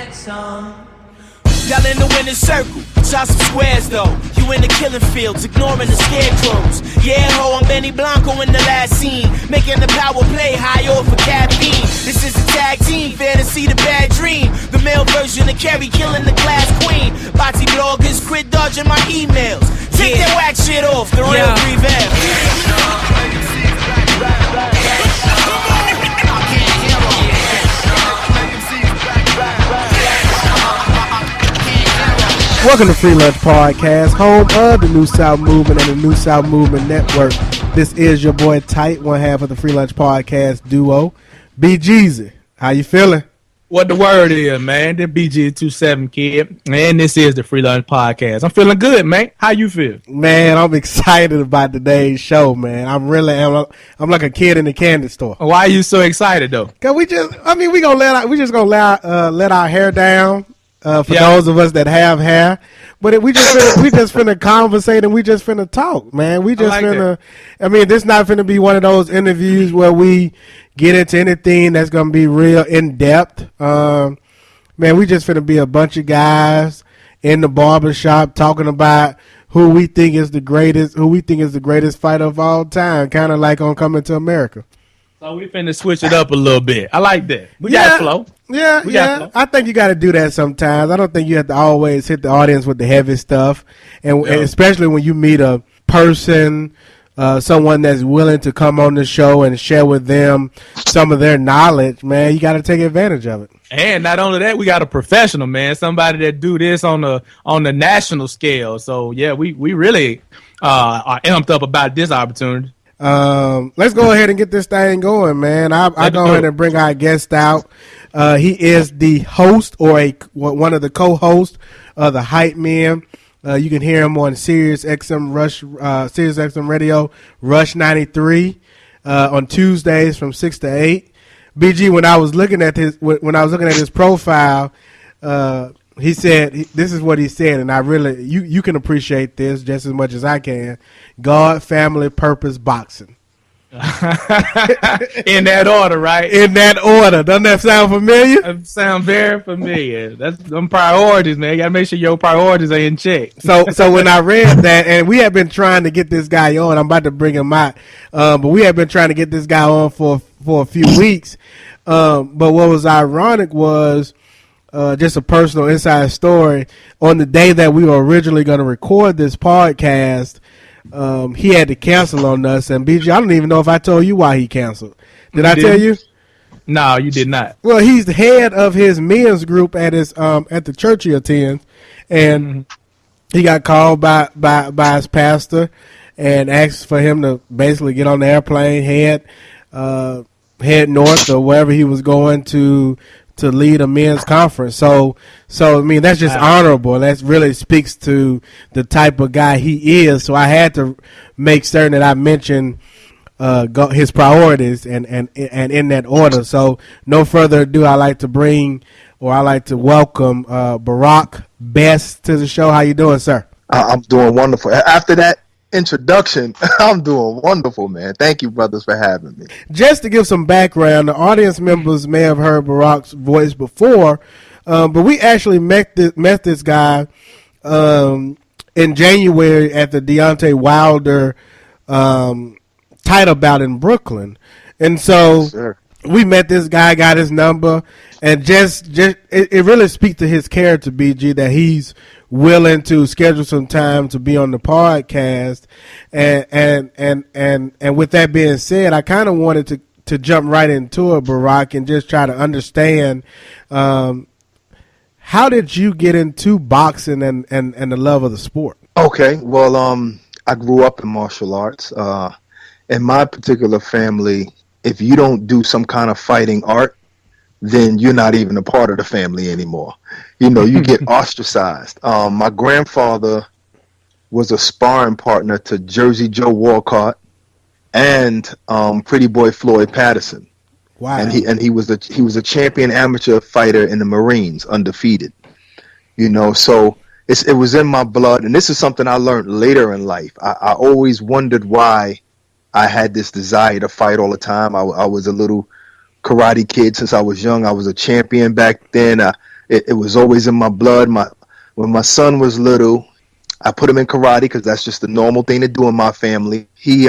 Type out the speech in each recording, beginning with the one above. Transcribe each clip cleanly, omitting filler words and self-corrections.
Y'all in the winning circle, shot some squares though. You in the killing fields, ignoring the scarecrows. Yeah, ho, I'm Benny Blanco in the last scene, making the power play high off for caffeine. This is a tag team, fantasy the bad dream. The male version of Kerry killing the glass queen. Bati bloggers quit dodging my emails. Take that whack shit off, the real prevail. Welcome to FreeLunch Podcast, home of the New South Movement and the New South Movement Network. This is your boy Tight, one half of the FreeLunch Podcast duo. B Jeezy, how you feeling? What the word is, man? The BG27 kid, and this is the FreeLunch Podcast. I'm feeling good, man. How you feel? Man, I'm excited about today's show, man. I'm like a kid in the candy store. Why are you so excited though? Cause we just gonna let our hair down. For those of us that have hair, but we just finna conversate and we just finna talk, man. We just finna. I mean, this not finna be one of those interviews where we get into anything that's gonna be real in depth. Man, we just finna be a bunch of guys in the barbershop talking about who we think is the greatest fighter of all time, kind of like on Coming to America. So we finna switch it up a little bit. I like that. We got flow. Yeah. I think you got to do that sometimes. I don't think you have to always hit the audience with the heavy stuff, and especially when you meet a person, someone that's willing to come on the show and share with them some of their knowledge. Man, you got to take advantage of it. And not only that, we got a professional, man, somebody that do this on the national scale. So yeah, we really are amped up about this opportunity. Let's go ahead and get this thing going, man. I go ahead and bring our guest out. He is the host or one of the co-hosts of the Hype Men. You can hear him on Sirius XM Rush, Sirius XM Radio, Rush 93 on Tuesdays from 6 to 8. BG, when I was looking at his profile, he said, this is what he said, and I really, you can appreciate this just as much as I can. God, family, purpose, boxing. In that order, right? In that order. Doesn't that sound familiar? That sound very familiar. That's them priorities, man. You gotta make sure your priorities are in check. So when I read that, and we have been trying to get this guy on, I'm about to bring him out, but we have been trying to get this guy on for a few weeks. But what was ironic was, just a personal inside story. On the day that we were originally going to record this podcast, he had to cancel on us. And BG, I don't even know if I told you why he canceled. Did I tell you? No, you did not. Well, he's the head of his men's group at his at the church he attends, and he got called by his pastor and asked for him to basically get on the airplane, head north or wherever he was going to lead a men's conference. So I mean, that's just honorable. That really speaks to the type of guy he is. So I had to make certain that I mentioned his priorities and in that order. So no further ado, I like to welcome Barak Bess to the show. How you doing, sir? I'm doing wonderful. After that introduction, I'm doing wonderful, man. Thank you, brothers, for having me. Just to give some background, the audience members may have heard Barak's voice before, but we actually met this guy in January at the Deontay Wilder title bout in Brooklyn, and so we met this guy, got his number, and just it really speaks to his character, BG, that he's willing to schedule some time to be on the podcast, and with that being said, I kind of wanted to jump right into it, Barak, and just try to understand how did you get into boxing and the love of the sport? Okay, well, I grew up in martial arts. In my particular family, if you don't do some kind of fighting art, then you're not even a part of the family anymore. You know, you get ostracized. My grandfather was a sparring partner to Jersey Joe Walcott and Pretty Boy Floyd Patterson. Wow. And he was a champion amateur fighter in the Marines, undefeated. You know, so it was in my blood, and this is something I learned later in life. I always wondered why I had this desire to fight all the time. I was a little karate kid since I was young. I was a champion back then. It was always in my blood. When my son was little, I put him in karate because that's just the normal thing to do in my family. He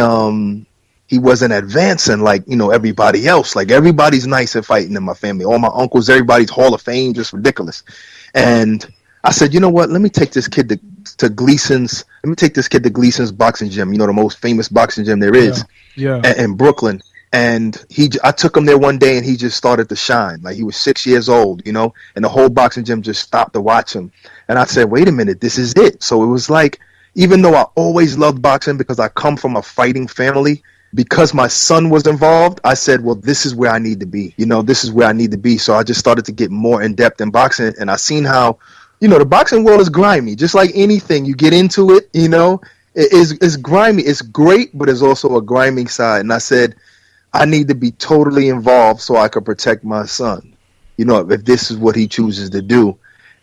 wasn't advancing like, everybody else. Like, everybody's nice at fighting in my family. All my uncles, everybody's Hall of Fame, just ridiculous. And I said, you know what? Let me take this kid to Gleason's. Let me take this kid to Gleason's boxing gym. The most famous boxing gym there is in Brooklyn. And I took him there one day, and he just started to shine. Like, he was 6 years old, and the whole boxing gym just stopped to watch him. And I said, wait a minute, this is it. So it was like, even though I always loved boxing because I come from a fighting family, because my son was involved, I said, well, this is where I need to be. This is where I need to be. So I just started to get more in depth in boxing, and I seen how, the boxing world is grimy. Just like anything, you get into it, it's grimy. It's great, but there's also a grimy side. And I said, I need to be totally involved so I could protect my son, if this is what he chooses to do.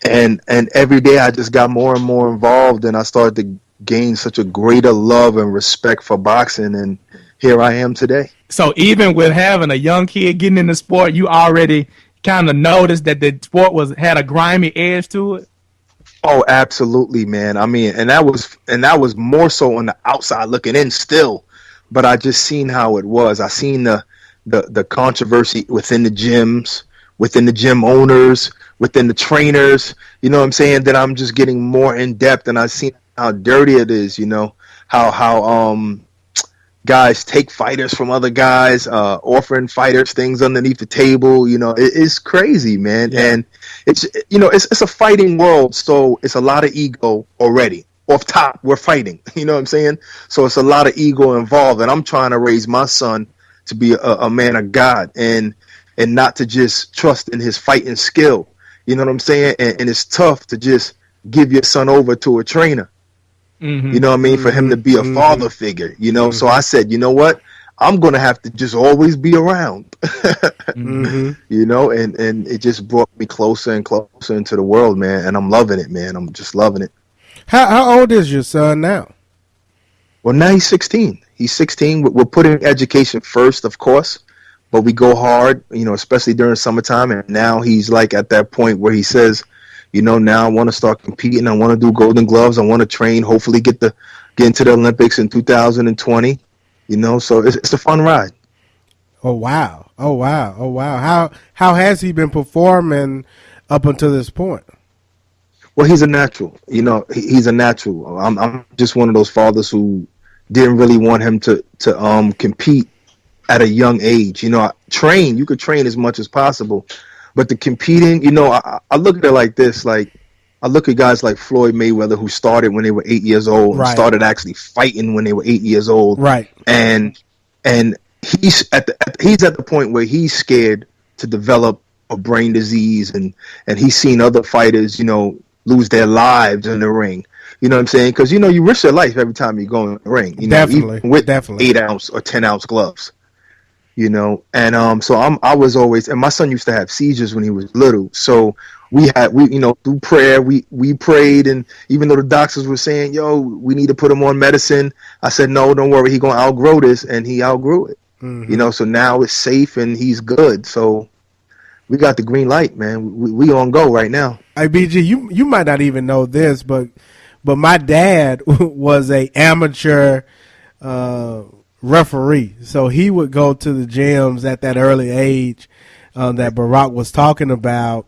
And every day I just got more and more involved, and I started to gain such a greater love and respect for boxing, and here I am today. So even with having a young kid getting in the sport, you already kind of noticed that the sport had a grimy edge to it? Oh, absolutely, man. I mean, and that was more so on the outside looking in still. But I just seen how it was. I seen the controversy within the gyms, within the gym owners, within the trainers. You know what I'm saying? That I'm just getting more in depth, and I seen how dirty it is. How guys take fighters from other guys, offering fighters things underneath the table. It's crazy, man. Yeah. And it's a fighting world, so it's a lot of ego already. Off top, we're fighting. You know what I'm saying? So it's a lot of ego involved, and I'm trying to raise my son to be a man of God and not to just trust in his fighting skill. You know what I'm saying? And it's tough to just give your son over to a trainer. Mm-hmm. You know what I mean? For him to be a father figure. So I said, you know what? I'm going to have to just always be around. And it just brought me closer and closer into the world, man. And I'm loving it, man. I'm just loving it. How old is your son now? Well, now he's 16. He's 16. We're putting education first, of course, but we go hard, especially during summertime. And now he's like at that point where he says, now I want to start competing. I want to do Golden Gloves. I want to train, hopefully get into the Olympics in 2020. So it's a fun ride. Oh, wow. How has he been performing up until this point? Well, he's a natural. He's a natural. I'm just one of those fathers who didn't really want him to compete at a young age. You could train as much as possible, but the competing, I look at it like this. Like, I look at guys like Floyd Mayweather, who started when they were 8 years old, and started actually fighting when they were 8 years old. Right. And he's at the point where he's scared to develop a brain disease, and he's seen other fighters, lose their lives in the ring. You know what I'm saying? Because, you risk your life every time you go in the ring. Definitely. Even with definitely. 8-ounce or 10-ounce gloves. And so I was always, and my son used to have seizures when he was little. So we through prayer, we prayed, and even though the doctors were saying, yo, we need to put him on medicine, I said, no, don't worry, he's going to outgrow this, and he outgrew it. Mm-hmm. So now it's safe and he's good. So we got the green light, man. We on go right now. Hey, BG, you might not even know this, but my dad was a amateur referee. So he would go to the gyms at that early age that Barak was talking about,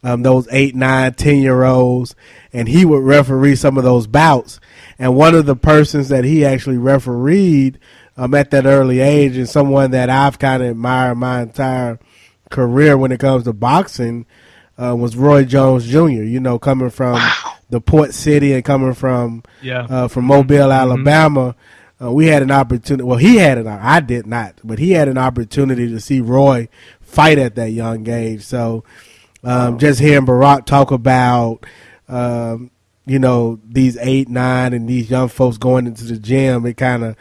those 8, 9, 10-year-olds, and he would referee some of those bouts. And one of the persons that he actually refereed at that early age, and someone that I've kind of admired my entire career when it comes to boxing, was Roy Jones Jr., coming from the port city and coming from Mobile, Alabama. We had an opportunity. Well, I did not, but he had an opportunity to see Roy fight at that young age. So just hearing Barak talk about, these 8, 9 and these young folks going into the gym, it kind of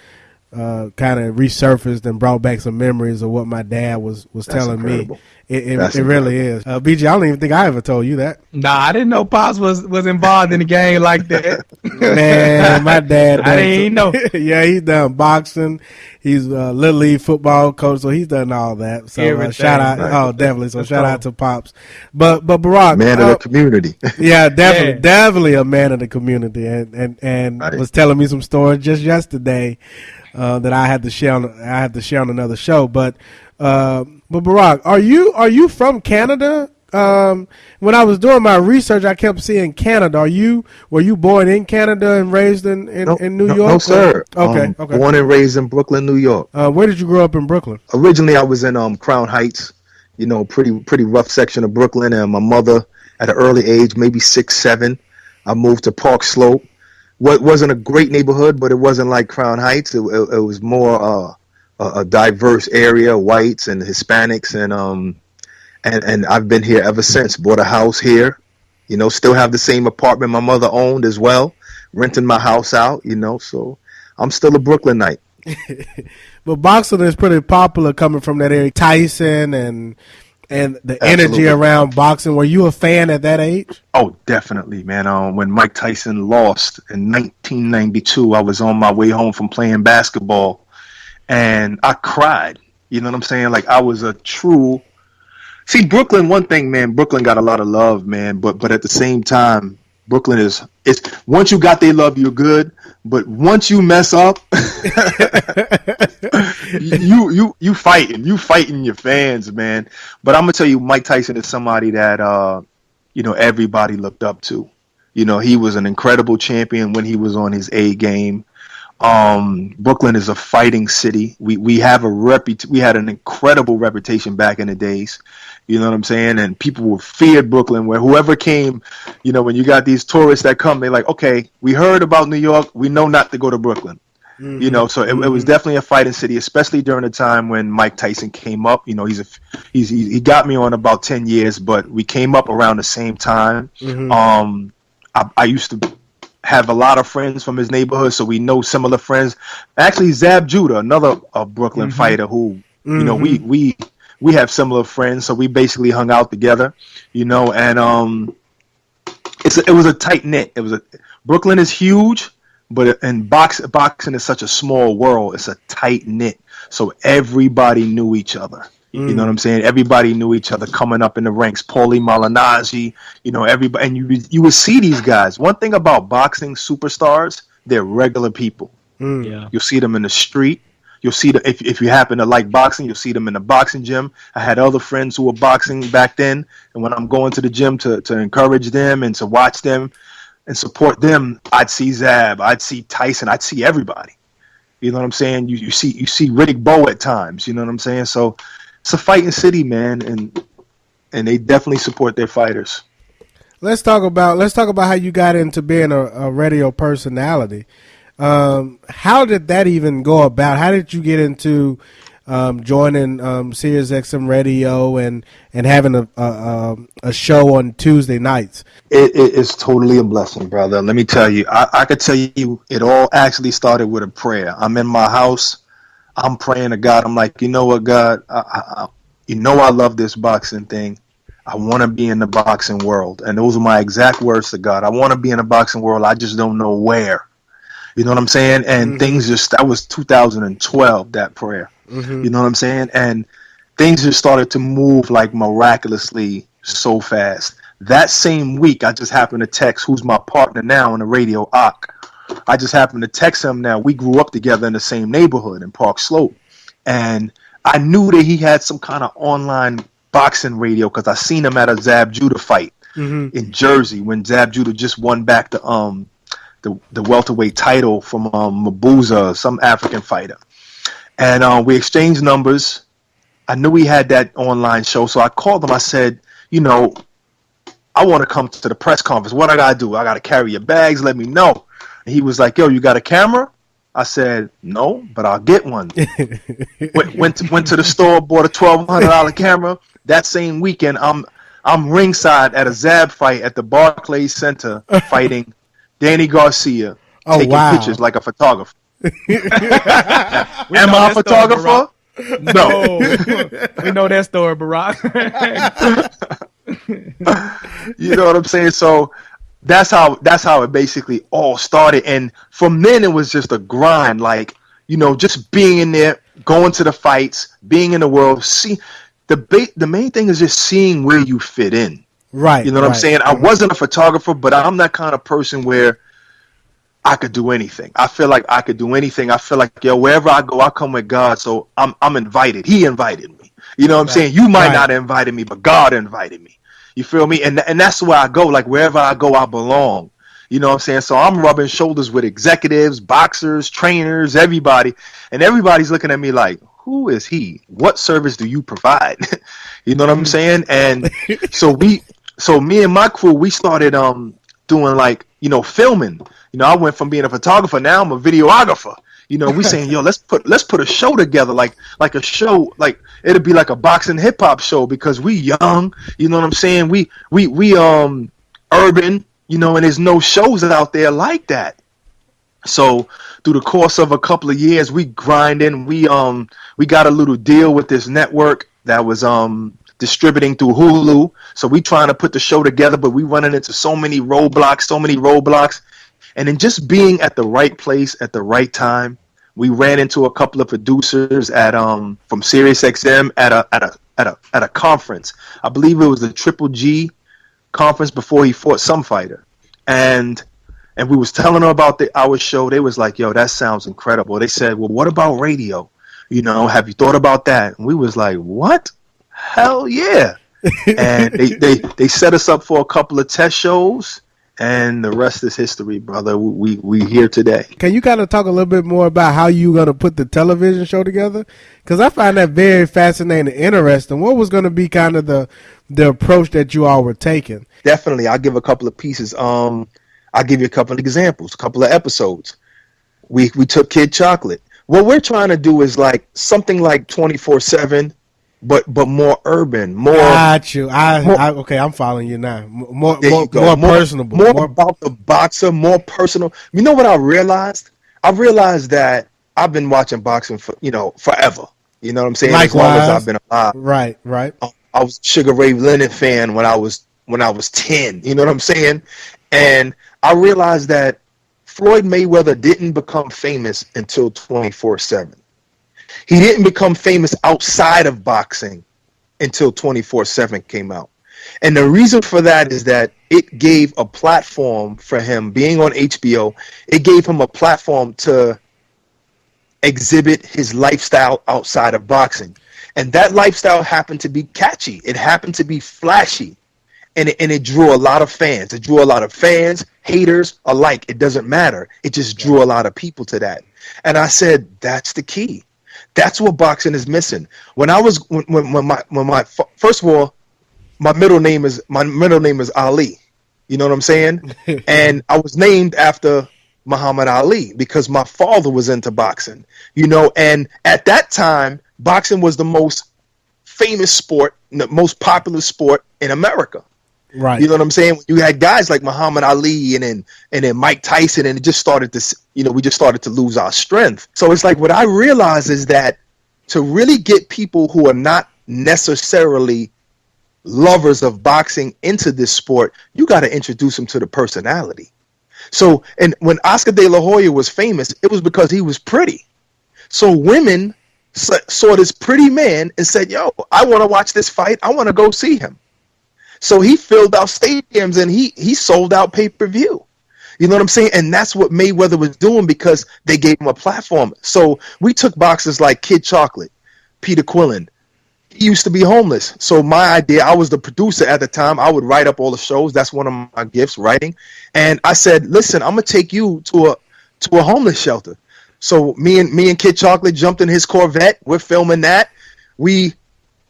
resurfaced and brought back some memories of what my dad was telling incredible. Me. It really is. BG, I don't even think I ever told you that. Nah, I didn't know Pops was involved in the game like that. Man, my dad. I didn't know. Yeah, he's done boxing. He's a Little League football coach, so he's done all that. So shout out. Oh, definitely. So shout out to Pops. But Barak, man of the community. Yeah, definitely a man of the community, and was telling me some stories just yesterday that I had to share on another show. But Barak, are you from Canada? When I was doing my research, I kept seeing Canada. Were you born in Canada and raised in New York? No, sir. Okay. Born and raised in Brooklyn, New York. Where did you grow up in Brooklyn? Originally, I was in Crown Heights, pretty rough section of Brooklyn. And my mother, at an early age, maybe 6, 7, I moved to Park Slope. What wasn't a great neighborhood, but it wasn't like Crown Heights. It was more a diverse area, whites and Hispanics, and I've been here ever since. Bought a house here, still have the same apartment my mother owned as well, renting my house out, so I'm still a Brooklynite. But boxing is pretty popular coming from that area. Tyson and the energy around boxing. Were you a fan at that age? Oh, definitely, man. When Mike Tyson lost in 1992, I was on my way home from playing basketball, and I cried. You know what I'm saying? Like, I was a true... See, Brooklyn, one thing, man, Brooklyn got a lot of love, man, but at the same time, Brooklyn is once you got their love, you're good. But once you mess up, you fighting your fans, man. But I'm gonna tell you, Mike Tyson is somebody that everybody looked up to. He was an incredible champion when he was on his A game. Brooklyn is a fighting city. We had an incredible reputation back in the days. You know what I'm saying? And people feared Brooklyn, where whoever came, when you got these tourists that come, they're like, okay, we heard about New York. We know not to go to Brooklyn. Mm-hmm. So it was definitely a fighting city, especially during the time when Mike Tyson came up. He got me on about 10 years, but we came up around the same time. Mm-hmm. I used to have a lot of friends from his neighborhood, so we know similar friends. Actually, Zab Judah, another Brooklyn mm-hmm. fighter who, mm-hmm. We have similar friends, so we basically hung out together, and it was a tight knit. Brooklyn is huge, but boxing is such a small world. It's a tight knit, so everybody knew each other. You know what I'm saying? Everybody knew each other coming up in the ranks. Paulie Malignaggi, everybody, and you would see these guys. One thing about boxing superstars, they're regular people. Yeah. You'll see them in the street. You'll see them if you happen to like boxing. You'll see them in the boxing gym. I had other friends who were boxing back then, and when I'm going to the gym to encourage them and to watch them and support them, I'd see Zab, I'd see Tyson, I'd see everybody. You know what I'm saying? You see Riddick Bowe at times. You know what I'm saying? So it's a fighting city, man, and they definitely support their fighters. Let's talk about how you got into being a radio personality. How did that even go about? How did you get into joining Sirius XM Radio and having a show on Tuesday nights? It is totally a blessing, brother. Let me tell you, I could tell you it all actually started with a prayer. I'm in my house. I'm praying to God. I'm like, you know what, God? I love this boxing thing. I want to be in the boxing world. And those are my exact words to God. I want to be in the boxing world. I just don't know where. You know what I'm saying? And mm-hmm. That was 2012, that prayer. Mm-hmm. You know what I'm saying? And things just started to move like miraculously so fast. That same week, I just happened to text who's my partner now on the radio, Ak. I just happened to text him now. We grew up together in the same neighborhood in Park Slope. And I knew that he had some kind of online boxing radio because I seen him at a Zab Judah fight mm-hmm. in Jersey when Zab Judah just won back the welterweight title from Mabuza, some African fighter. And we exchanged numbers. I knew he had that online show, so I called him. I said, I want to come to the press conference. What I got to do? I got to carry your bags. Let me know. And he was like, yo, you got a camera? I said, no, but I'll get one. went to the store, bought a $1,200 camera. That same weekend, I'm ringside at a Zab fight at the Barclays Center fighting Danny Garcia, taking pictures like a photographer. Am I a photographer? No, we know that story, Barak. You know what I'm saying? So that's how it basically all started. And from then it was just a grind, like, you know, just being in there, going to the fights, being in the world. See, the main thing is just seeing where you fit in. Right. You know what I'm saying? I wasn't a photographer, but I'm that kind of person where I could do anything. I feel like I could do anything. I feel like, yo, wherever I go, I come with God. So I'm invited. He invited me. You know what I'm saying? You might not have invited me, but God invited me. You feel me? And that's where I go. Like, wherever I go, I belong. You know what I'm saying? So I'm rubbing shoulders with executives, boxers, trainers, everybody. And everybody's looking at me like, who is he? What service do you provide? You know what I'm saying? And so me and my crew, we started doing, like, you know, filming. You know, I went from being a photographer, now I'm a videographer. You know, we saying, yo, let's put a show together, like a show, like it'd be like a boxing hip hop show, because we young, you know what I'm saying? We urban, you know, and there's no shows out there like that. So through the course of a couple of years, we grinding. We got a little deal with this network that was distributing through Hulu. So we trying to put the show together, but we running into so many roadblocks. And then just being at the right place at the right time, we ran into a couple of producers at from Sirius XM at a conference. I believe it was the Triple G conference before he fought some fighter, and we was telling them about our show. They was like, "Yo, that sounds incredible." They said, "Well, what about radio? You know, have you thought about that?" And we was like, "What? Hell yeah!" And they set us up for a couple of test shows. And the rest is history, brother. We here today. Can you kind of talk a little bit more about how you going to put the television show together? Because I find that very fascinating and interesting. What was going to be kind of the approach that you all were taking? Definitely. I'll give a couple of pieces. I'll give you a couple of examples, a couple of episodes. We took Kid Chocolate. What we're trying to do is like something like 24/7. But more urban, more. Got you. Okay, I'm following you now. More personable. More about the boxer, more personal. You know what I realized? I realized that I've been watching boxing for, you know, forever. You know what I'm saying? Likewise. As long as I've been alive. Right. I was a Sugar Ray Leonard fan when I was 10. You know what I'm saying? And I realized that Floyd Mayweather didn't become famous until 24/7. He didn't become famous outside of boxing until 24/7 came out. And the reason for that is that it gave a platform for him, being on HBO, it gave him a platform to exhibit his lifestyle outside of boxing. And that lifestyle happened to be catchy. It happened to be flashy. And it drew a lot of fans. It drew a lot of fans, haters alike. It doesn't matter. It just drew a lot of people to that. And I said, that's the key. That's what boxing is missing. When my first of all, my middle name is Ali. You know what I'm saying? And I was named after Muhammad Ali because my father was into boxing. You know, and at that time, boxing was the most famous sport, the most popular sport in America. Right. You know what I'm saying? You had guys like Muhammad Ali and then Mike Tyson, and it just started to, you know, we just started to lose our strength. So it's like what I realized is that to really get people who are not necessarily lovers of boxing into this sport, you got to introduce them to the personality. So, and when Oscar De La Hoya was famous, it was because he was pretty. So women saw this pretty man and said, yo, I want to watch this fight. I want to go see him. So he filled out stadiums and he sold out pay-per-view. You know what I'm saying? And that's what Mayweather was doing because they gave him a platform. So we took boxers like Kid Chocolate, Peter Quillen. He used to be homeless. So my idea, I was the producer at the time. I would write up all the shows. That's one of my gifts, writing. And I said, listen, I'm going to take you to a homeless shelter. So me and Kid Chocolate jumped in his Corvette. We're filming that.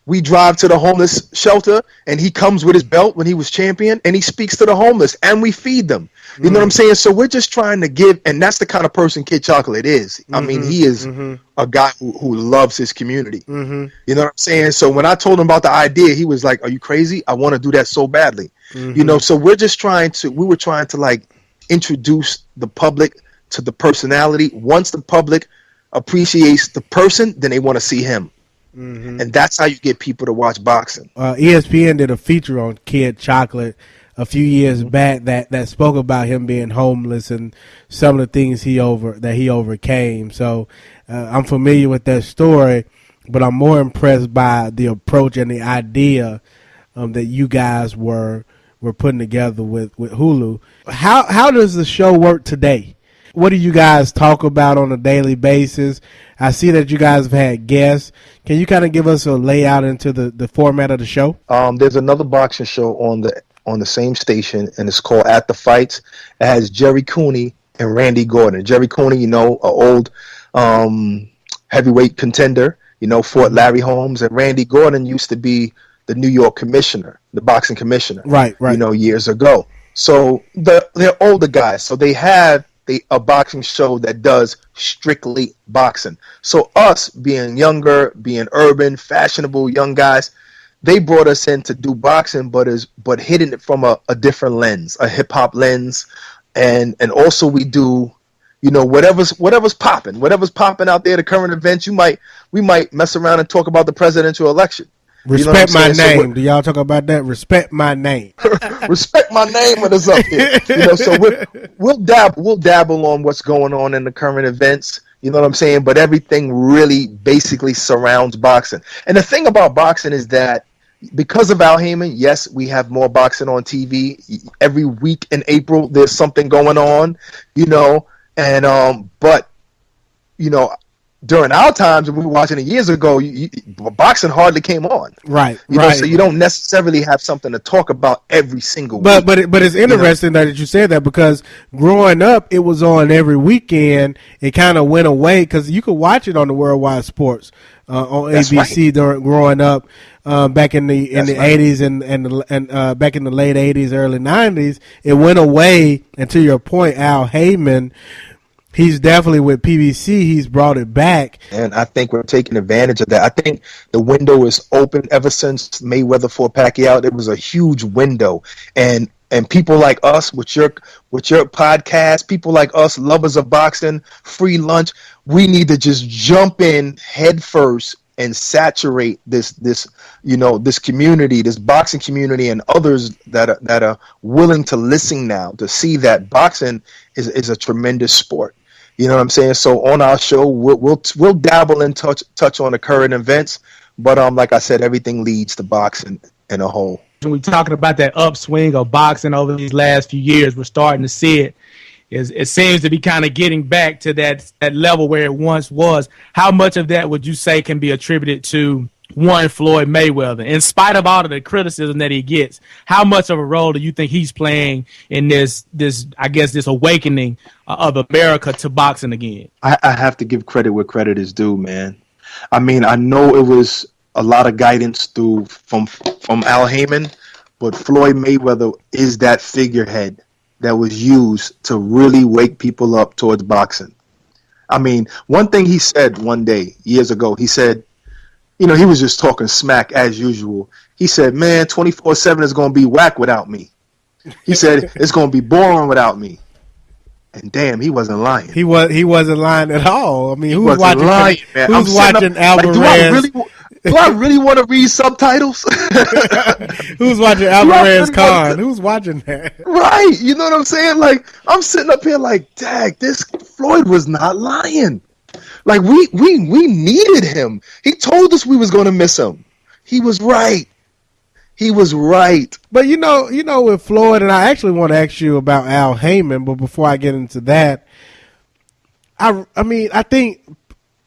We drive to the homeless shelter, and he comes with his belt when he was champion, and he speaks to the homeless, and we feed them. You know what I'm saying? So we're just trying to give, and that's the kind of person Kid Chocolate is. I mean, he is a guy who loves his community. You know what I'm saying? So when I told him about the idea, he was like, are you crazy? I want to do that so badly. You know, so we were trying to like introduce the public to the personality. Once the public appreciates the person, then they want to see him. And that's how you get people to watch boxing. ESPN did a feature on Kid Chocolate a few years back that spoke about him being homeless and some of the things he overcame. So I'm familiar with that story, but I'm more impressed by the approach and the idea that you guys were putting together with Hulu. How does the show work today? What do you guys talk about on a daily basis? I see that you guys have had guests. Can you kind of give us a layout into the format of the show? There's another boxing show on the same station, and it's called At the Fights. It has Jerry Cooney and Randy Gordon. Jerry Cooney, an old heavyweight contender, fought Larry Holmes, and Randy Gordon used to be the New York commissioner, the boxing commissioner, right, years ago. So they're older guys. So they have a boxing show that does strictly boxing. So us being younger, being urban, fashionable young guys, they brought us in to do boxing, but hitting it from a different lens, a hip hop lens, and also we do, whatever's popping out there, the current events. We might mess around and talk about the presidential election. Respect my name. So do y'all talk about that? Respect my name. Respect my name when it's up here. So we'll dabble on what's going on in the current events. You know what I'm saying? But everything really basically surrounds boxing. And the thing about boxing is that because of Al Heyman, yes, we have more boxing on TV. Every week in April, there's something going on, but during our times when we were watching it years ago, boxing hardly came on. Right. So you don't necessarily have something to talk about every single week. But it's interesting that you said that, because growing up, it was on every weekend. It kind of went away because you could watch it on the Worldwide Sports on ABC during growing up back in the 80s and back in the late 80s, early 90s. It went away, and to your point, Al Heyman, he's definitely with PBC. He's brought it back. And I think we're taking advantage of that. I think the window is open ever since Mayweather fought Pacquiao. It was a huge window. And people like us with your podcast, people like us, lovers of boxing, free lunch, we need to just jump in head first and saturate this community, this boxing community, and others that are willing to listen now to see that boxing is a tremendous sport. You know what I'm saying? So on our show, we'll dabble and touch on the current events, but like I said, everything leads to boxing in a whole. When we're talking about that upswing of boxing over these last few years, we're starting to see it. It seems to be kind of getting back to that level where it once was. How much of that would you say can be attributed to one Floyd Mayweather? In spite of all of the criticism that he gets, how much of a role do you think he's playing in this awakening of America to boxing again? I have to give credit where credit is due, man. I mean, I know it was a lot of guidance from Al Heyman, but Floyd Mayweather is that figurehead that was used to really wake people up towards boxing. I mean, one thing he said one day, years ago, he said, he was just talking smack as usual. He said, man, 24/7 is going to be whack without me. He said, it's going to be boring without me. And damn, he wasn't lying. He wasn't lying at all. I mean, who's watching Alvarez? Do I really want to read subtitles? Who's watching Alvarez Khan? Who's watching that? Right. You know what I'm saying? Like, I'm sitting up here like, dang, this Floyd was not lying. Like, we needed him. He told us we was going to miss him. He was right. But with Floyd, and I actually want to ask you about Al Heyman, but before I get into that, I think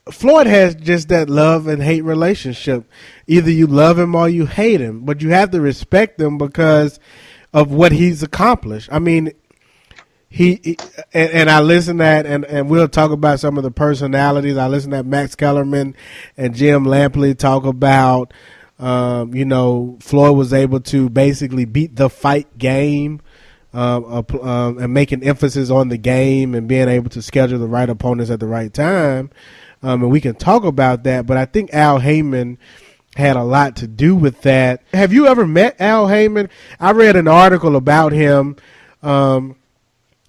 Floyd has just that love and hate relationship. Either you love him or you hate him, but you have to respect him because of what he's accomplished. I mean, and I listen at, and we'll talk about some of the personalities. I listen at Max Kellerman and Jim Lampley talk about, Floyd was able to basically beat the fight game, and make an emphasis on the game and being able to schedule the right opponents at the right time. And we can talk about that, but I think Al Heyman had a lot to do with that. Have you ever met Al Heyman? I read an article about him,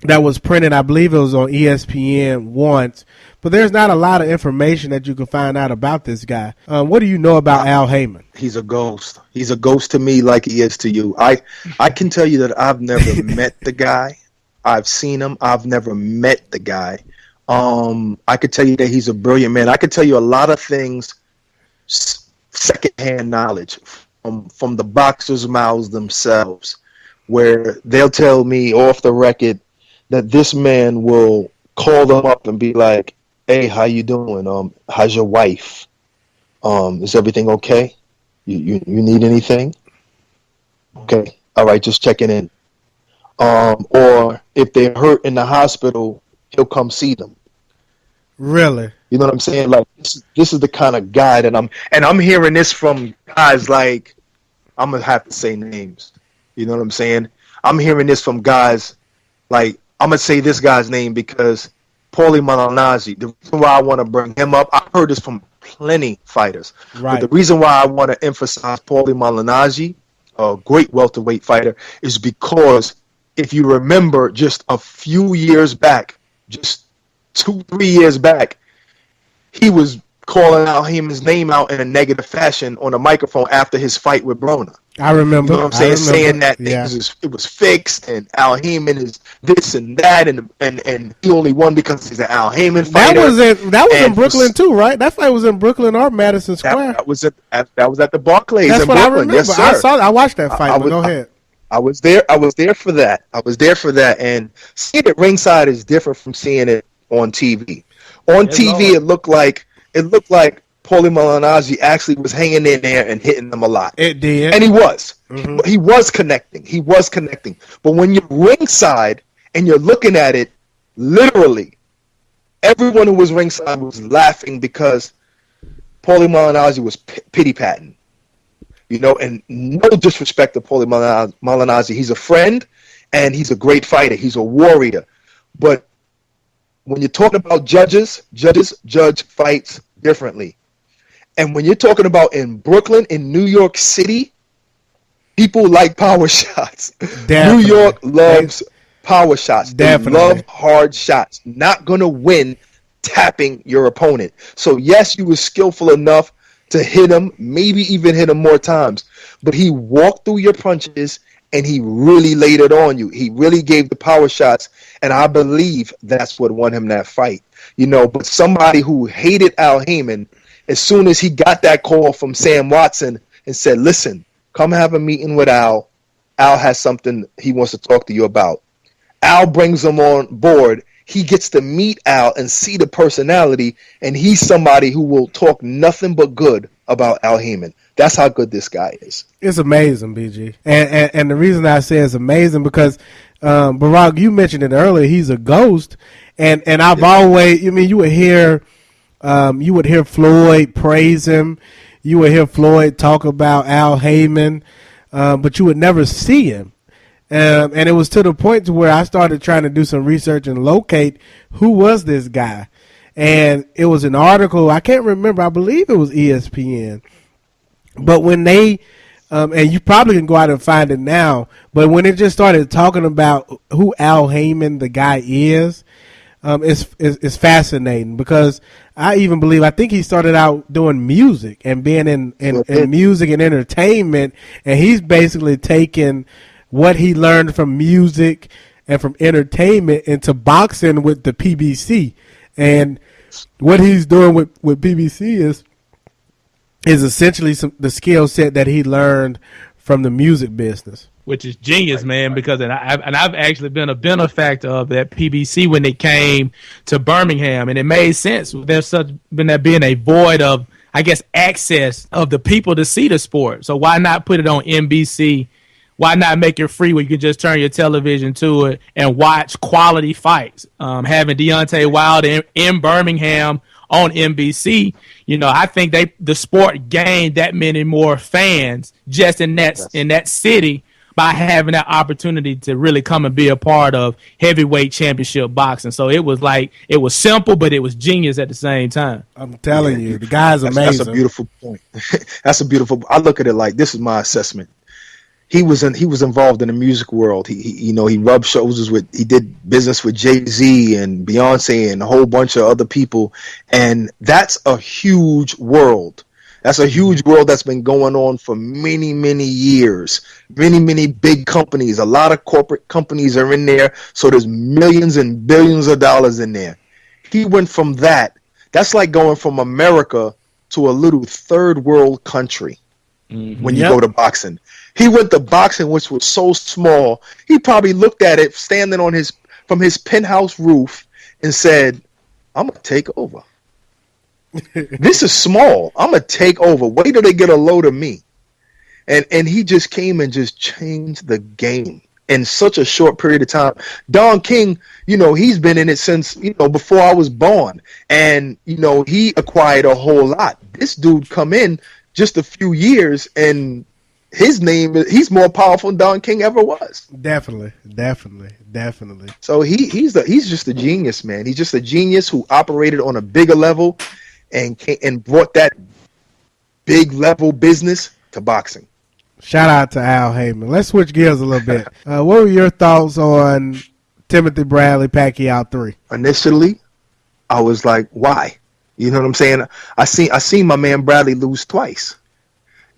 that was printed. I believe it was on ESPN once, but there's not a lot of information that you can find out about this guy. What do you know about Al Haymon? He's a ghost. He's a ghost to me like he is to you. I can tell you that I've never met the guy. I've seen him. I've never met the guy. I could tell you that he's a brilliant man. I could tell you a lot of things, secondhand knowledge from the boxers' mouths themselves, where they'll tell me off the record that this man will call them up and be like, "Hey, how you doing? How's your wife? Is everything okay? You need anything? Okay, all right, just checking in." Or if they're hurt in the hospital, he'll come see them. Really? You know what I'm saying? Like this is the kind of guy that I'm hearing this from guys like, I'm gonna have to say names. You know what I'm saying? I'm hearing this from guys like, I'm gonna say this guy's name because Paulie Malignaggi. The reason why I want to bring him up, I've heard this from plenty fighters. Right. But the reason why I want to emphasize Paulie Malignaggi, a great welterweight fighter, is because if you remember just a few years back, just 2-3 years back, he was calling out his name out in a negative fashion on a microphone after his fight with Broner. I remember. You know what I'm saying? Saying that yeah. it was fixed and Al Haymon is this and that and he only won because he's an Al Haymon fighter. That was in Brooklyn too, right? That fight was in Brooklyn or Madison Square. That was at the Barclays in Brooklyn. I remember. Yes, sir. I watched that fight. Go ahead. I was there for that. And seeing it ringside is different from seeing it on TV. On TV, it looked like Paulie Malignaggi actually was hanging in there and hitting them a lot. It did. And he was. Mm-hmm. He was connecting. But when you're ringside and you're looking at it, literally, everyone who was ringside was laughing because Paulie Malignaggi was pity-patting. You know, and no disrespect to Paulie Malignaggi. He's a friend, and he's a great fighter. He's a warrior. But when you're talking about judges judge fights differently. And when you're talking about in Brooklyn, in New York City, people like power shots. Definitely. New York loves power shots. Definitely. They love hard shots. Not going to win tapping your opponent. So, yes, you were skillful enough to hit him, maybe even hit him more times. But he walked through your punches, and he really laid it on you. He really gave the power shots, and I believe that's what won him that fight. You know, but somebody who hated Al Haymon, as soon as he got that call from Sam Watson and said, "Listen, come have a meeting with Al. Al has something he wants to talk to you about." Al brings him on board. He gets to meet Al and see the personality, and he's somebody who will talk nothing but good about Al Haymon. That's how good this guy is. It's amazing, BG. And the reason I say it's amazing because, Barak, you mentioned it earlier, he's a ghost. And I've always, you would hear Floyd praise him. You would hear Floyd talk about Al Haymon, but you would never see him. And it was to the point to where I started trying to do some research and locate who was this guy. And it was an article, I can't remember, I believe it was ESPN. But when they, and you probably can go out and find it now, but when it just started talking about who Al Haymon, the guy is, it's fascinating because I think he started out doing music and being in music and entertainment, and he's basically taken what he learned from music and from entertainment into boxing with the PBC. And what he's doing with PBC is essentially the skill set that he learned from the music business. Which is genius, man, because I've actually been a benefactor of that PBC when it came to Birmingham, and it made sense. There's been being a void of, I guess, access of the people to see the sport. So why not put it on NBC? Why not make it free where you can just turn your television to it and watch quality fights? Having Deontay Wilder in Birmingham on NBC, I think the sport gained that many more fans just in that city by having that opportunity to really come and be a part of heavyweight championship boxing. So it was simple, but it was genius at the same time. I'm telling you, the guy's amazing. That's a beautiful point. I look at it like, this is my assessment. he was involved in the music world. He rubbed shoulders with, he did business with Jay-Z and Beyonce and a whole bunch of other people, and that's a huge world. That's a huge world that's been going on for many, many years. Many, many big companies, a lot of corporate companies are in there, so there's millions and billions of dollars in there. He went from that. That's like going from America to a little third world country when you go to boxing. He went to boxing, which was so small. He probably looked at it standing on from his penthouse roof and said, I'm going to take over. This is small. I'm going to take over. Wait till they get a load of me. And he just came and just changed the game in such a short period of time. Don King, he's been in it since, before I was born. And, he acquired a whole lot. This dude come in just a few years, and his name, he's more powerful than Don King ever was. Definitely. So he's just a genius, man. He's just a genius who operated on a bigger level and brought that big level business to boxing. Shout out to Al Heyman. Let's switch gears a little bit. What were your thoughts on Timothy Bradley Pacquiao 3? Initially, I was like, why? You know what I'm saying? I seen my man Bradley lose twice.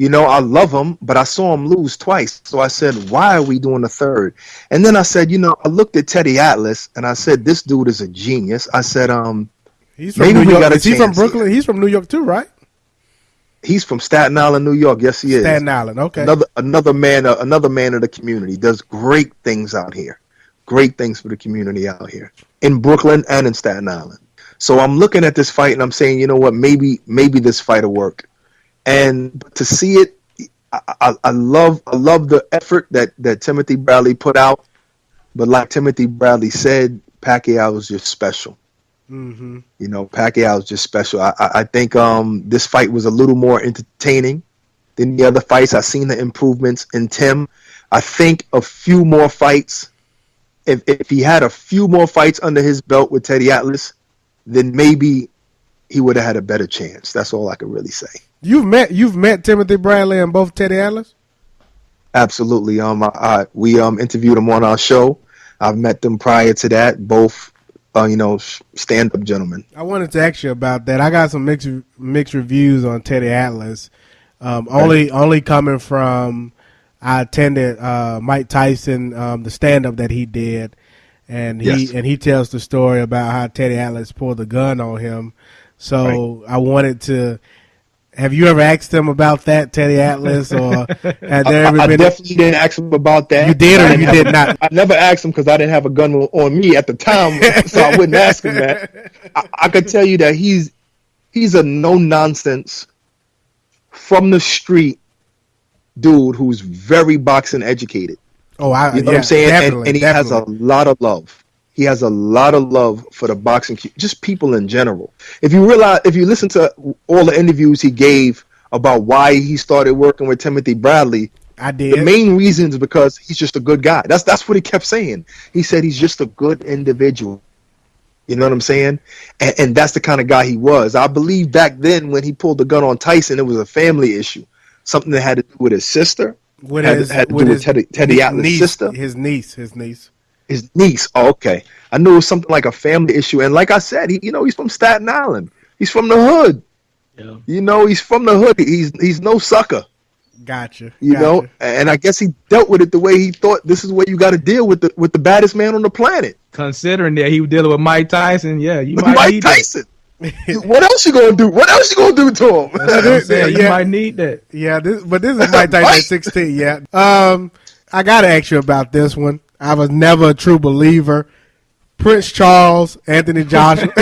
I love him, but I saw him lose twice. So I said, why are we doing a third? And then I said, I looked at Teddy Atlas and I said, this dude is a genius. I said, he's from maybe New we York. got a Is he from chance Brooklyn? here. He's from New York too, right? He's from Staten Island, New York. Yes, he is. Staten Island, okay. Another man of the community. Does great things out here. Great things for the community out here in Brooklyn and in Staten Island. So I'm looking at this fight and I'm saying, you know what? Maybe this fight will work. And to see it, I love the effort that Timothy Bradley put out. But like Timothy Bradley said, Pacquiao was just special. Mm-hmm. Pacquiao was just special. I think this fight was a little more entertaining than the other fights. I've seen the improvements in Tim. I think a few more fights, if he had a few more fights under his belt with Teddy Atlas, then maybe he would have had a better chance. That's all I can really say. You've met Timothy Bradley and both Teddy Atlas? Absolutely. We interviewed them on our show. I've met them prior to that. Both, stand-up gentlemen. I wanted to ask you about that. I got some mixed reviews on Teddy Atlas. Only coming from, I attended Mike Tyson, the stand-up that he did, and he tells the story about how Teddy Atlas pulled the gun on him. So I wanted to. Have you ever asked him about that, Teddy Atlas, or had there ever been? I definitely didn't ask him about that. You did, or you did not? I never asked him because I didn't have a gun on me at the time, so I wouldn't ask him that. I could tell you that he's a no nonsense, from the street dude who's very boxing educated. Oh, you know what I'm saying? And he has a lot of love. He has a lot of love for the boxing, just people in general. If you listen to all the interviews he gave about why he started working with Timothy Bradley, I did. The main reason is because he's just a good guy. That's what he kept saying. He said he's just a good individual. You know what I'm saying? And that's the kind of guy he was. I believe back then when he pulled the gun on Tyson, it was a family issue, something that had to do with his sister, had to do with Teddy Atlas' sister, his niece. His niece. Oh, okay. I knew it was something like a family issue. And like I said, he's from Staten Island. He's from the hood. Yeah. He's from the hood. He's no sucker. Gotcha. You know, and I guess he dealt with it the way he thought. This is the way you got to deal with the baddest man on the planet. Considering that he was dealing with Mike Tyson, you might Mike need Tyson. What else you gonna do? What else you gonna do to him? That's what I'm saying. You might need that. Yeah, but this is Mike Tyson at 16. Yeah. I gotta ask you about this one. I was never a true believer. Prince Charles, Anthony Joshua.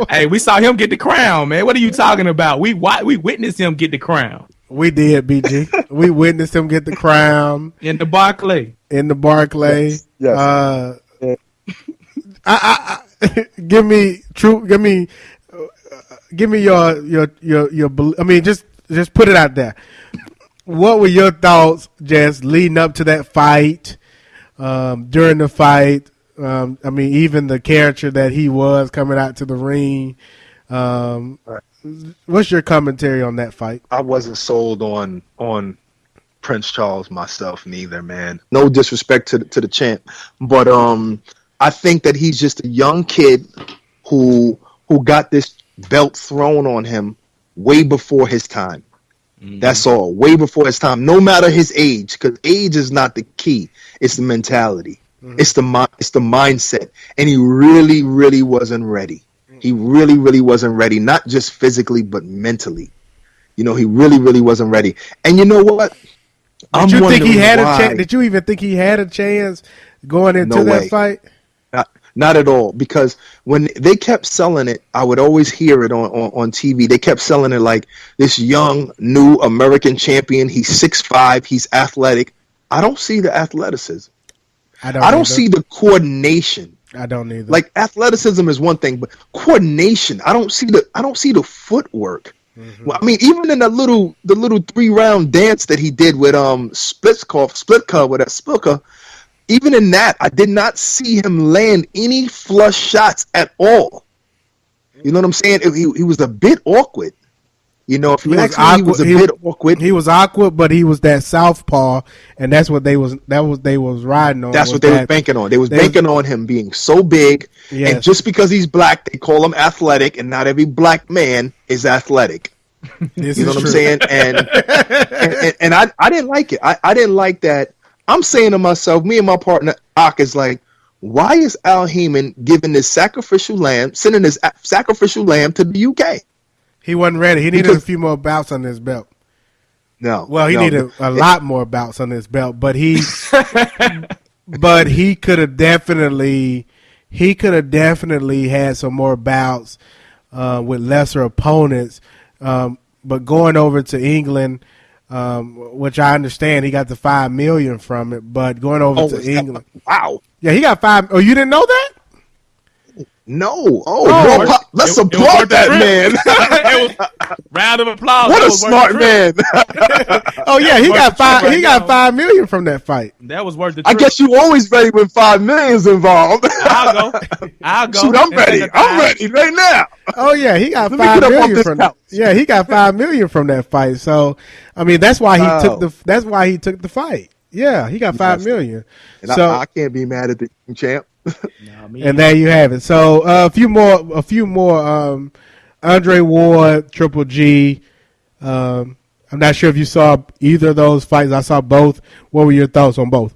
Hey, we saw him get the crown, man. What are you talking about? We witnessed him get the crown. We did, BG. We witnessed him get the crown in the Barclay. Yes. Give me your. I mean, just put it out there. What were your thoughts just leading up to that fight? During the fight, I mean, even the character that he was coming out to the ring. What's your commentary on that fight? I wasn't sold on Prince Charles myself neither, man. No disrespect to the champ, but I think that he's just a young kid who got this belt thrown on him way before his time. That's all. Way before his time. No matter his age, because age is not the key. It's the mentality. It's the mindset. And he really, really wasn't ready. He really, really wasn't ready. Not just physically, but mentally. He really, really wasn't ready. And you know what? Did you think he had a chance? Did you even think he had a chance going into that fight? Not at all, because when they kept selling it, I would always hear it on TV. They kept selling it like this young, new American champion. He's 6'5", he's athletic. I don't see the athleticism. I don't see the coordination. I don't either. Like, athleticism is one thing, but coordination, I don't see the footwork. Well, I mean, even in the little 3-round dance that he did with Splitka, even in that, I did not see him land any flush shots at all. You know what I'm saying? He was a bit awkward. If you ask me, he was a bit awkward. He was awkward, but he was that southpaw, and that's what they was riding on. That's what they was banking on. They was banking on him being so big, and just because he's black, they call him athletic, and not every black man is athletic. You know what I'm saying? And I didn't like it. I didn't like that. I'm saying to myself, me and my partner Ak is like, why is Al Heyman sending this sacrificial lamb to the UK? He wasn't ready. He needed a few more bouts on his belt. He needed a lot more bouts on his belt, but he could have definitely had some more bouts with lesser opponents. But going over to England, which I understand he got the $5 million from it, but going over to England, wow, yeah, he got $5. Oh, you didn't know that? No. Let's applaud that man. It was round of applause. What a smart man. Oh yeah, he got $5 million from that fight. That was worth the trip. I guess you always ready when $5 million's involved. I'll go. Shoot, I'm ready. I'm ready right now. Oh yeah, he got $5 million from that. Yeah, he got $5 million from that fight. So, I mean, that's why he took the fight. Yeah, he got $5 million. And so I can't be mad at the champ. And there you have it. So a few more. Andre Ward, Triple G. I'm not sure if you saw either of those fights. I saw both. What were your thoughts on both?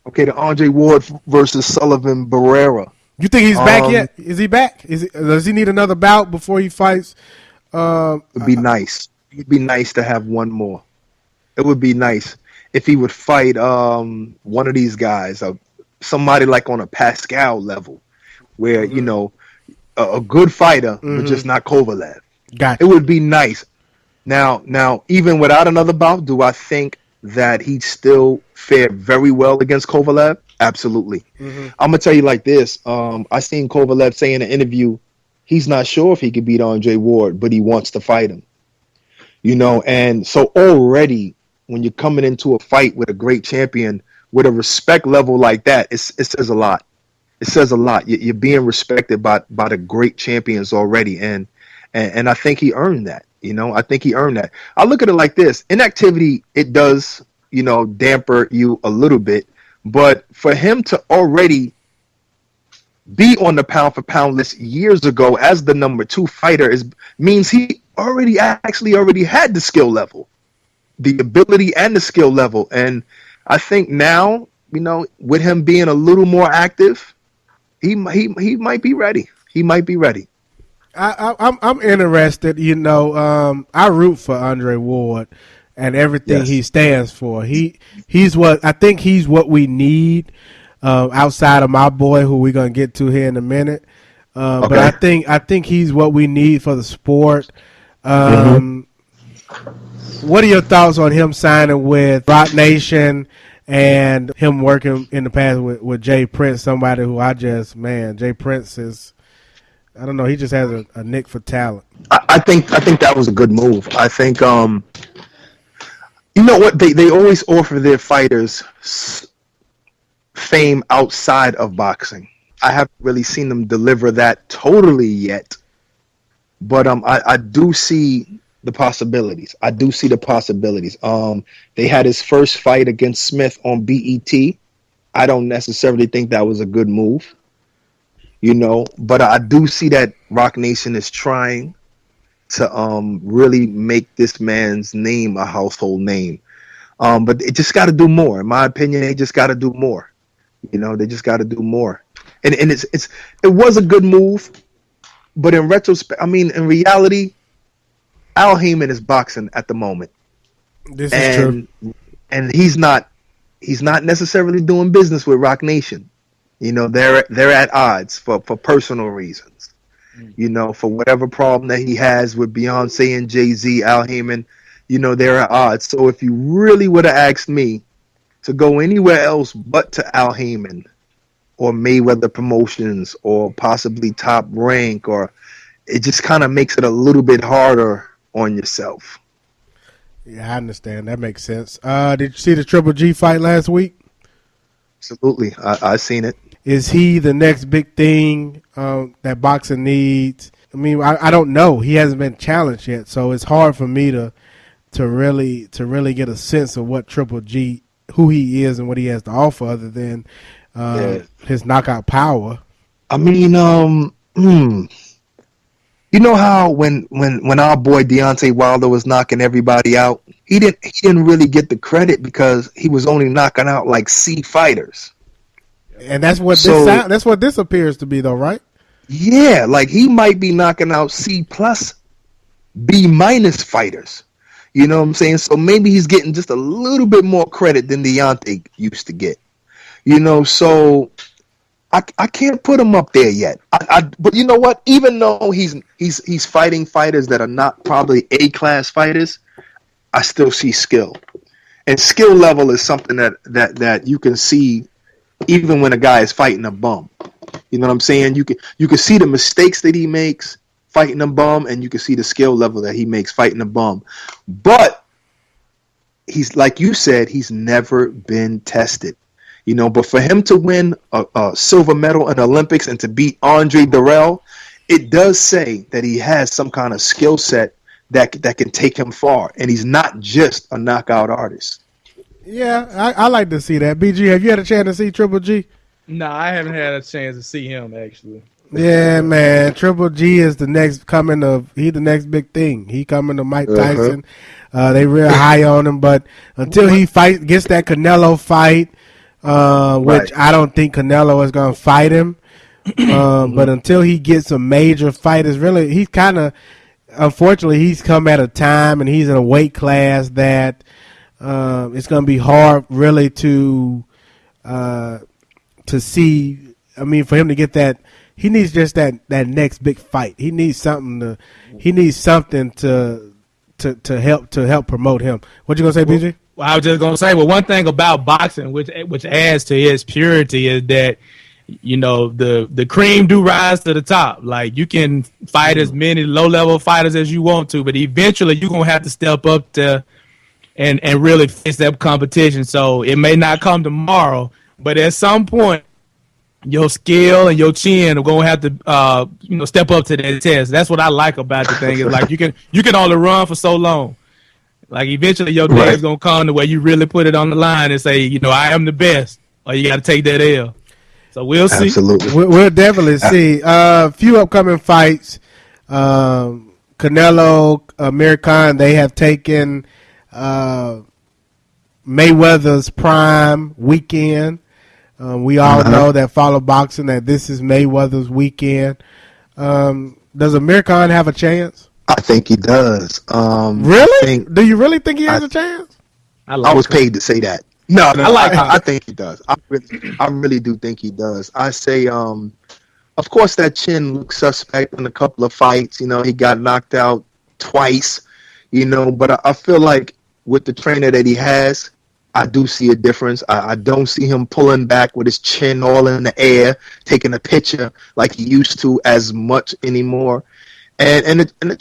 Okay, the Andre Ward versus Sullivan Barrera. You think he's back yet? Is he back? Does he need another bout before he fights? It'd be nice. It'd be nice to have one more. It would be nice if he would fight one of these guys, somebody like on a Pascal level, where a good fighter, but just not Kovalev. Gotcha. It would be nice. Now, even without another bout, do I think that he'd still fare very well against Kovalev? Absolutely. I'm gonna tell you like this. I seen Kovalev say in an interview, he's not sure if he could beat Andre Ward, but he wants to fight him. And so already when you're coming into a fight with a great champion with a respect level like that, it says a lot. It says a lot. You're being respected by the great champions already, and I think he earned that. I think he earned that. I look at it like this: inactivity, it does, damper you a little bit, but for him to already be on the pound for pound list years ago as the number 2 fighter means he already had the skill level, the ability and the skill level, and I think now, with him being a little more active, he might be ready. He might be ready. I'm interested. I root for Andre Ward and everything he stands for. He's what we need outside of my boy, who we're gonna get to here in a minute. But I think he's what we need for the sport. What are your thoughts on him signing with Rock Nation and him working in the past with Jay Prince, somebody who Jay Prince is, I don't know, he just has a nick for talent. I think that was a good move. I think, you know what, they always offer their fighters fame outside of boxing. I haven't really seen them deliver that totally yet. But I do see the possibilities. They had his first fight against Smith on BET. I don't necessarily think that was a good move, but I do see that Rock Nation is trying to really make this man's name a household name. But it just got to do more. In my opinion, they just got to do more. They just got to do more. And it was a good move, but in retrospect, in reality, Al Heyman is boxing at the moment. This is true. And he's not necessarily doing business with Rock Nation. They're at odds for personal reasons. For whatever problem that he has with Beyonce and Jay-Z, Al Heyman, they're at odds. So if you really would have asked me to go anywhere else but to Al Heyman or Mayweather Promotions or possibly Top Rank, it just kind of makes it a little bit harder on yourself. Yeah, I understand. That makes sense. Did you see the Triple G fight last week? Absolutely. I seen it. Is he the next big thing that boxing needs? I don't know. He hasn't been challenged yet, so it's hard for me to really get a sense of what Triple G, who he is and what he has to offer other than his knockout power. You know how when our boy Deontay Wilder was knocking everybody out, he didn't really get the credit because he was only knocking out like C fighters. And that's what this appears to be, though, right? Yeah, like he might be knocking out C plus, B minus fighters. You know what I'm saying? So maybe he's getting just a little bit more credit than Deontay used to get. So I can't put him up there yet. But you know what? Even though he's fighting fighters that are not probably A-class fighters, I still see skill. And skill level is something that you can see even when a guy is fighting a bum. You know what I'm saying? You can see the mistakes that he makes fighting a bum, and you can see the skill level that he makes fighting a bum. But he's, like you said, he's never been tested. But for him to win a silver medal in the Olympics and to beat Andre Durrell, it does say that he has some kind of skill set that can take him far. And he's not just a knockout artist. Yeah, I like to see that. BG, have you had a chance to see Triple G? No, I haven't had a chance to see him, actually. Yeah, man. Triple G is the next the next big thing. He coming to Mike Tyson. They real high on him, but until he gets that Canelo fight, which I don't think Canelo is going to fight him. But until he gets a major fight, he's kind of, unfortunately, he's come at a time and he's in a weight class that it's going to be hard really to see. For him to get that, he needs just that next big fight. He needs something to help promote him. What you going to say, BJ? Well, I was just going to say, one thing about boxing, which adds to its purity, is that, the cream do rise to the top. Like, you can fight as many low-level fighters as you want to, but eventually you're going to have to step up to and really face that competition. So it may not come tomorrow, but at some point, your skill and your chin are going to have to, step up to that test. That's what I like about the thing. Is like you can only run for so long. Like, eventually your day is going to come to where you really put it on the line and say, I am the best, or you got to take that L. So we'll see. Absolutely. We'll definitely see. A few upcoming fights. Canelo, Amir Khan, they have taken Mayweather's prime weekend. We all know that follow boxing that this is Mayweather's weekend. Does Amir Khan have a chance? I think he does. Really? Do you really think he has a chance? I was paid to say that. No, I think he does. I really do think he does. I say, of course, that chin looks suspect in a couple of fights. He got knocked out twice, but I feel like with the trainer that he has, I do see a difference. I don't see him pulling back with his chin all in the air, taking a picture like he used to as much anymore. And a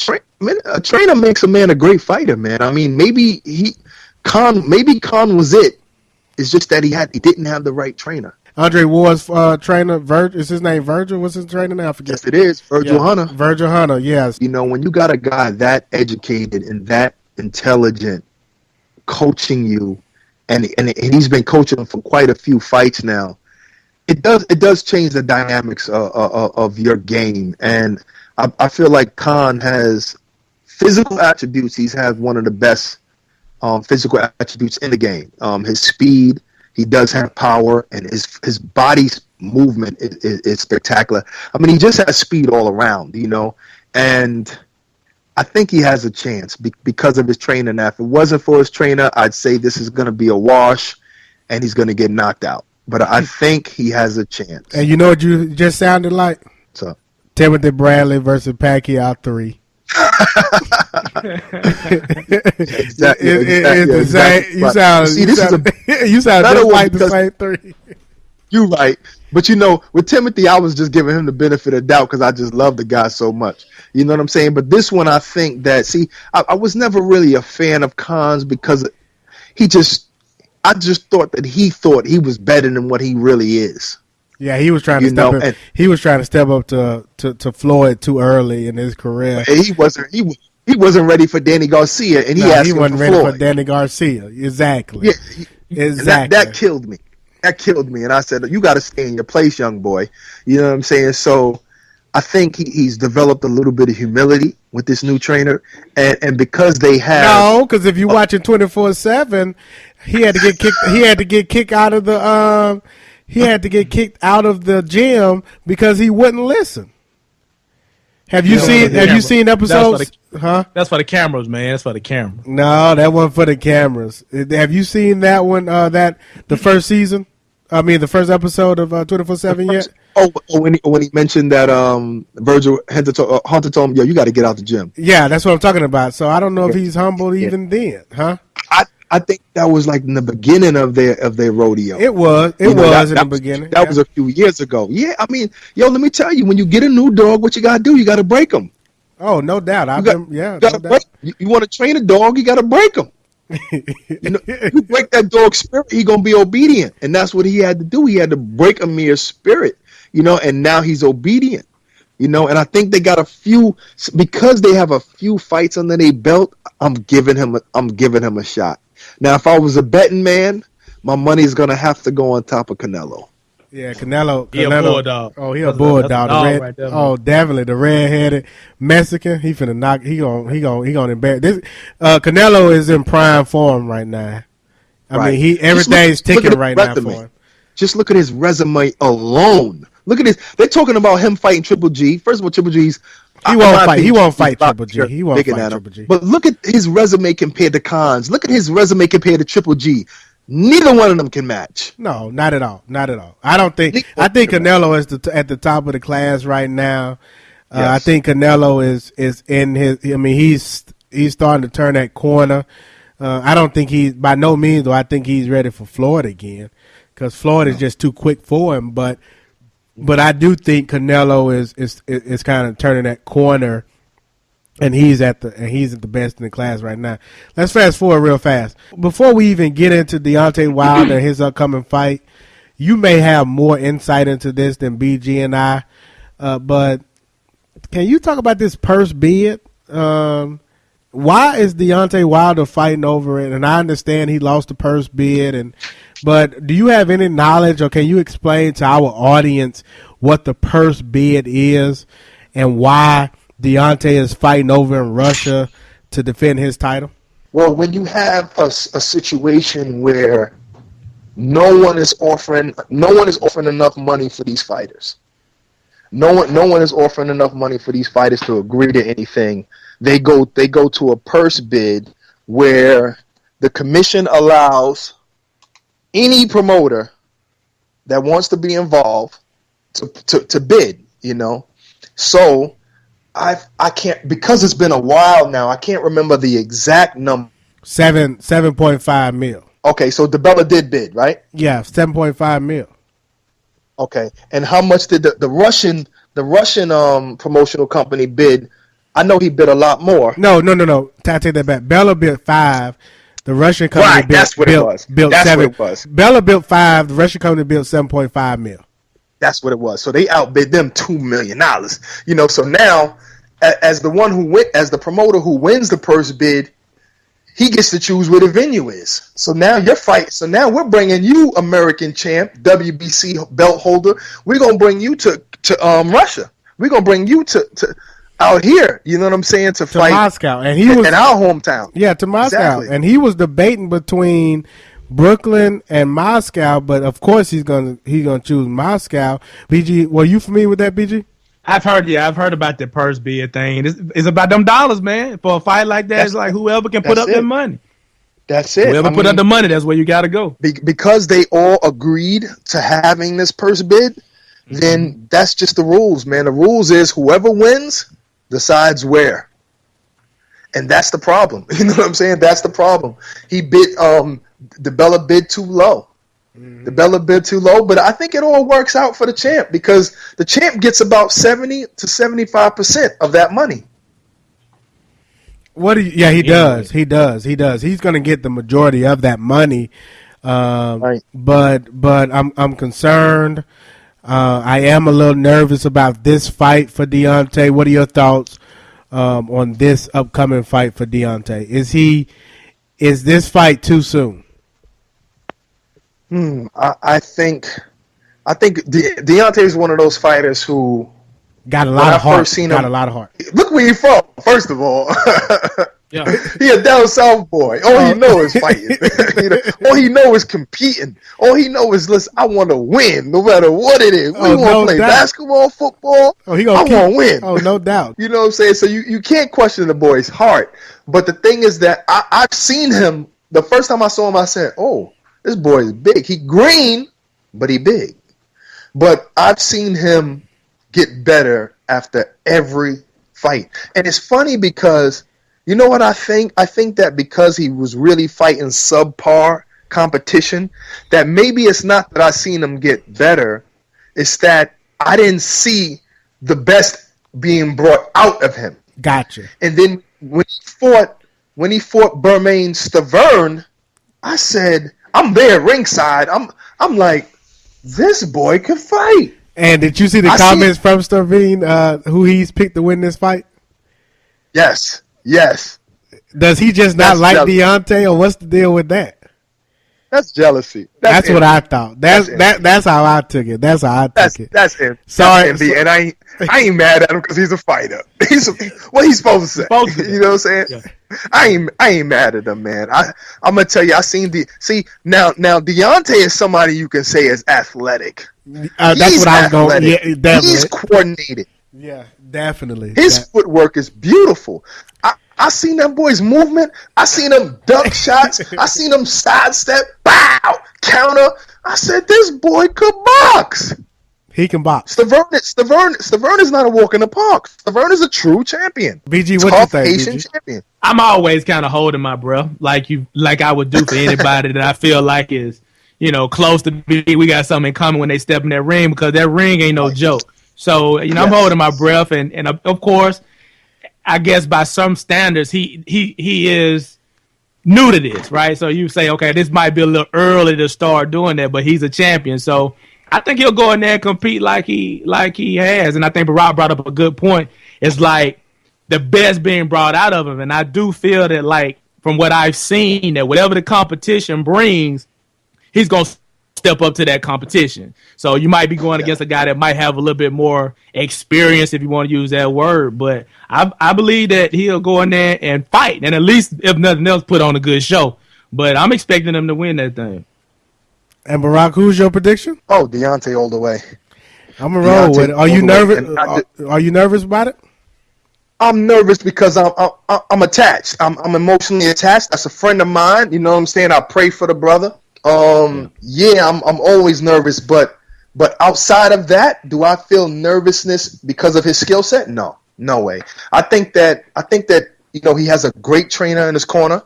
trainer makes a man a great fighter, man. Maybe Khan was it. It's just that he didn't have the right trainer. Andre Ward's trainer, is his name Virgil? What's his trainer name? I forget. Yes, it is. Virgil Hunter. Virgil Hunter, yes. You know, when you got a guy that educated and that intelligent coaching you, and he's been coaching for quite a few fights now, it does change the dynamics of your game. And I feel like Khan has physical attributes. He's had one of the best physical attributes in the game. His speed, he does have power, and his body's movement is spectacular. I mean, he just has speed all around, you know, and I think he has a chance because of his trainer. Now, if it wasn't for his trainer, I'd say this is going to be a wash, and he's going to get knocked out. But I think he has a chance. And you know what you just sounded like? What's up? Timothy Bradley versus Pacquiao 3. Exactly. You sound just like the same 3. You're right. But, you know, with Timothy, I was just giving him the benefit of doubt because I just love the guy so much. You know what I'm saying? But this one, I think that, I was never really a fan of Khan's because I just thought that he thought he was better than what he really is. Yeah, he was trying to step up to Floyd too early in his career. He wasn't ready for Danny Garcia, and he wasn't ready for Danny Garcia. Exactly. Yeah, exactly. That killed me. That killed me, and I said, "You got to stay in your place, young boy." You know what I'm saying? So, I think he's developed a little bit of humility with this new trainer, and because they have because if you watching 24/7, he had to get kicked. He had to get kicked out of the. He had to get kicked out of the gym because he wouldn't listen. Have you seen episodes? That's for the cameras, man. That's for the camera. No, that wasn't for the cameras. Have you seen that one? The first season? I mean, the first episode of 24/7 yet? When he mentioned that Virgil Hunter told him, "Yo, you got to get out the gym." Yeah, that's what I'm talking about. So I don't know if he's humble even then, huh? I think that was like in the beginning of their rodeo. It was in the beginning. That was a few years ago. Yeah, I mean, let me tell you, when you get a new dog, what you got to do? You got to break them. Oh, no doubt. You want to train a dog, you got to break him. You break that dog's spirit, he's gonna be obedient, and that's what he had to do. He had to break Amir's spirit, and now he's obedient. And I think they got a few because they have a few fights under their belt. I'm giving him a shot. Now, if I was a betting man, my money's gonna have to go on top of Canelo. Yeah, Canelo. He a bulldog. Oh, he a bulldog. Right there, definitely the red-headed Mexican. He finna knock. He gonna embarrass this. Canelo is in prime form right now. I mean, everything's ticking right now for him. Just look at his resume alone. Look at this. They're talking about him fighting Triple G. First of all, Triple G's. He won't fight Triple G. He won't fight Triple G. But look at his resume compared to Khan's. Look at his resume compared to Triple G. Neither one of them can match. No, not at all. Not at all. I think Canelo is at the top of the class right now. Yes. I think Canelo is in his. I mean, he's starting to turn that corner. I don't think by no means do I think he's ready for Floyd again, because Floyd is just too quick for him. But I do think Canelo is kind of turning that corner. And he's at the best in the class right now. Let's fast forward real fast. Before we even get into Deontay Wilder and his upcoming fight, you may have more insight into this than BG and I. But can you talk about this purse bid? Why is Deontay Wilder fighting over it? And I understand he lost the purse bid, but do you have any knowledge, or can you explain to our audience what the purse bid is and why Deontay is fighting over in Russia to defend his title? Well, when you have a situation where no one is offering enough money for these fighters. No one is offering enough money for these fighters to agree to anything. They go to a purse bid where the commission allows any promoter that wants to be involved to bid, So I can't, because it's been a while now, I can't remember the exact number. 7.5 mil. Okay, so DeBella did bid, right? Yeah, 7.5 mil. Okay, and how much did the Russian promotional company bid? I know he bid a lot more. No. I take that back. Bella bid 5. The Russian company Right, that's what it was. That's what it was. Bella built 5. The Russian company built 7.5 mil. That's what it was. So they outbid them $2 million. You know, so now as the promoter who wins the purse bid, he gets to choose where the venue is. So now we're bringing you, American champ, WBC belt holder. We're gonna bring you to Russia. We're gonna bring you to out here. You know what I'm saying? To fight Moscow, and he was in our hometown. Yeah, to Moscow, exactly. And he was debating between Brooklyn and Moscow, but of course he's gonna choose Moscow. BG, were you familiar with that, BG? I've heard about the purse bid thing. It's about them dollars, man. For a fight like that, it's like whoever can put up their money. That's it. Whoever put up the money, that's where you got to go. Because they all agreed to having this purse bid, then that's just the rules, man. The rules is whoever wins decides where. And that's the problem. You know what I'm saying? That's the problem. He bid the Bella bid too low. The Bella bid too low, but I think it all works out for the champ because the champ gets about 70 to 75% of that money. He does. He does. He's going to get the majority of that money. Right. But I'm concerned. I am a little nervous about this fight for Deontay. What are your thoughts on this upcoming fight for Deontay? Is this fight too soon? I think Deontay is one of those fighters who got a lot of heart. Look where he's from, first of all. Yeah. He a down south boy. All he know is fighting. All he know is competing. All he know is, listen, I want to win no matter what it is. We want to play basketball, football. I want to win. Oh, no doubt. You know what I'm saying? So you can't question the boy's heart. But the thing is that I've seen him. The first time I saw him, I said, oh, this boy is big. He green, but he big. But I've seen him get better after every fight. And it's funny because, you know what I think? I think that because he was really fighting subpar competition, that maybe it's not that I seen him get better. It's that I didn't see the best being brought out of him. Gotcha. And then when he fought Bermain Stavern, I said, I'm there ringside. I'm like, this boy can fight. And did you see the comments from Stavern, who he's picked to win this fight? Yes. Does he just not like Deontay, or what's the deal with that? That's jealousy. That's what I thought. That's how I took it. That's how I took it. That's him. Sorry, and I ain't mad at him because he's a fighter. What he's supposed to say. You know what I'm saying? Yeah. I ain't mad at him, man. I'm gonna tell you. Now Deontay is somebody you can say is athletic. That's what I was going. Yeah, definitely. He's coordinated. Yeah, definitely. His footwork is beautiful. I seen that boy's movement. I seen him duck shots. I seen him sidestep, bow, counter. I said, this boy could box. He can box. Stavern is not a walk in the park. Stavern is a true champion. BG, what you think? Asian champion. I'm always kind of holding my breath, like I would do for anybody that I feel like is, close to me. We got something in common when they step in that ring, because that ring ain't no joke. So, I'm holding my breath, and of course, I guess by some standards, he is new to this, right? So you say, okay, this might be a little early to start doing that, but he's a champion, so I think he'll go in there and compete like he has. And I think Barak brought up a good point. It's like the best being brought out of him, and I do feel that, like, from what I've seen, that whatever the competition brings, he's gonna step up to that competition. So you might be going against a guy that might have a little bit more experience, if you want to use that word. But I believe that he'll go in there and fight, and at least, if nothing else, put on a good show. But I'm expecting him to win that thing. And Barak, who's your prediction? Oh, Deontay all the way. I'm gonna roll with it. Are you nervous? Are you nervous about it? I'm nervous because I'm attached. I'm emotionally attached. That's a friend of mine. You know what I'm saying? I pray for the brother. I'm always nervous, but outside of that, do I feel nervousness because of his skill set? No way. I think that he has a great trainer in his corner,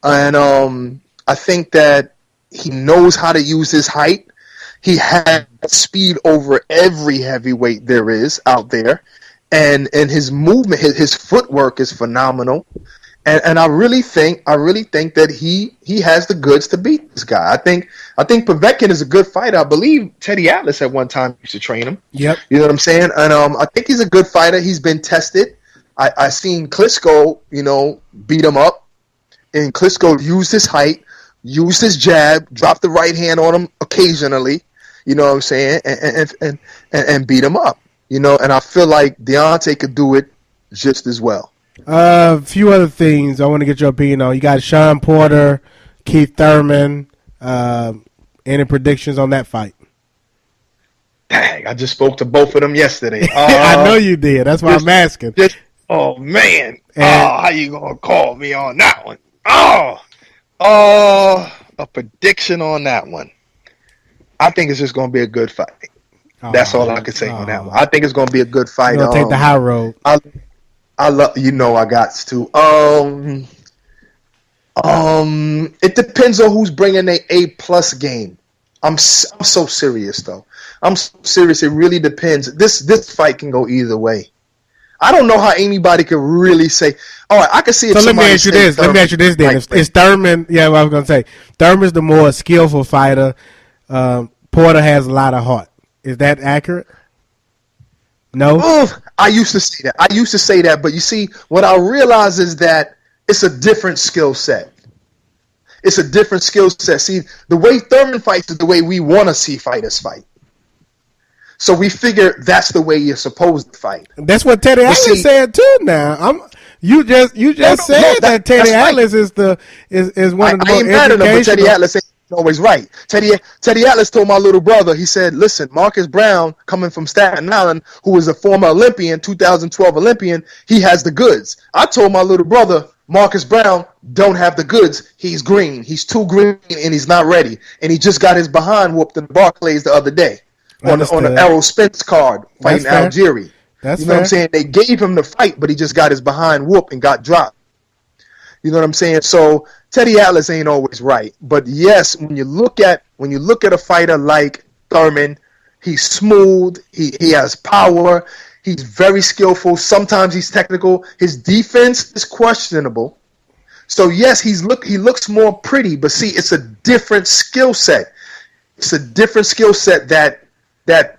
and I think that he knows how to use his height. He has speed over every heavyweight there is out there, and his movement, his footwork is phenomenal. And I really think that he has the goods to beat this guy. I think Povetkin is a good fighter. I believe Teddy Atlas at one time used to train him. Yep. You know what I'm saying? And I think he's a good fighter. He's been tested. I seen Klitschko, beat him up, and Klitschko used his height, used his jab, dropped the right hand on him occasionally. You know what I'm saying? And beat him up. And I feel like Deontay could do it just as well. A few other things I want to get your opinion on. You got Sean Porter, Keith Thurman. Any predictions on that fight? Dang, I just spoke to both of them yesterday. I know you did. That's why I'm asking. Oh, man. And, how you going to call me on that one? A prediction on that one. I think it's just going to be a good fight. That's all I can say on that one. I think it's going to be a good fight. You're going to take the high road. I love, I got to. It depends on who's bringing their A+ game. I'm so serious though. I'm so serious. It really depends. This fight can go either way. I don't know how anybody could really say. All right, I can see. So let me ask you this. Let me ask you this then. Is Thurman? Yeah, what I was gonna say. Thurman's the more skillful fighter. Porter has a lot of heart. Is that accurate? No. I used to say that. But you see, what I realize is that it's a different skill set. It's a different skill set. See, the way Thurman fights is the way we want to see fighters fight. So we figure that's the way you're supposed to fight. That's what Teddy Atlas said too. Now, you just said that Teddy Atlas is one of the more educational. But Teddy Atlas ain't always right. Teddy Atlas told my little brother, he said, listen, Marcus Brown, coming from Staten Island, who was a former Olympian, 2012 Olympian, he has the goods. I told my little brother, Marcus Brown don't have the goods. He's green. He's too green, and he's not ready. And he just got his behind whooped in Barclays the other day on the Errol Spence card fighting Algieri. That's what I'm saying? They gave him the fight, but he just got his behind whooped and got dropped. You know what I'm saying? So Teddy Atlas ain't always right. But yes, when you look at a fighter like Thurman, he's smooth, he has power, he's very skillful, sometimes he's technical. His defense is questionable. So yes, he looks more pretty, but see, it's a different skill set. It's a different skill set that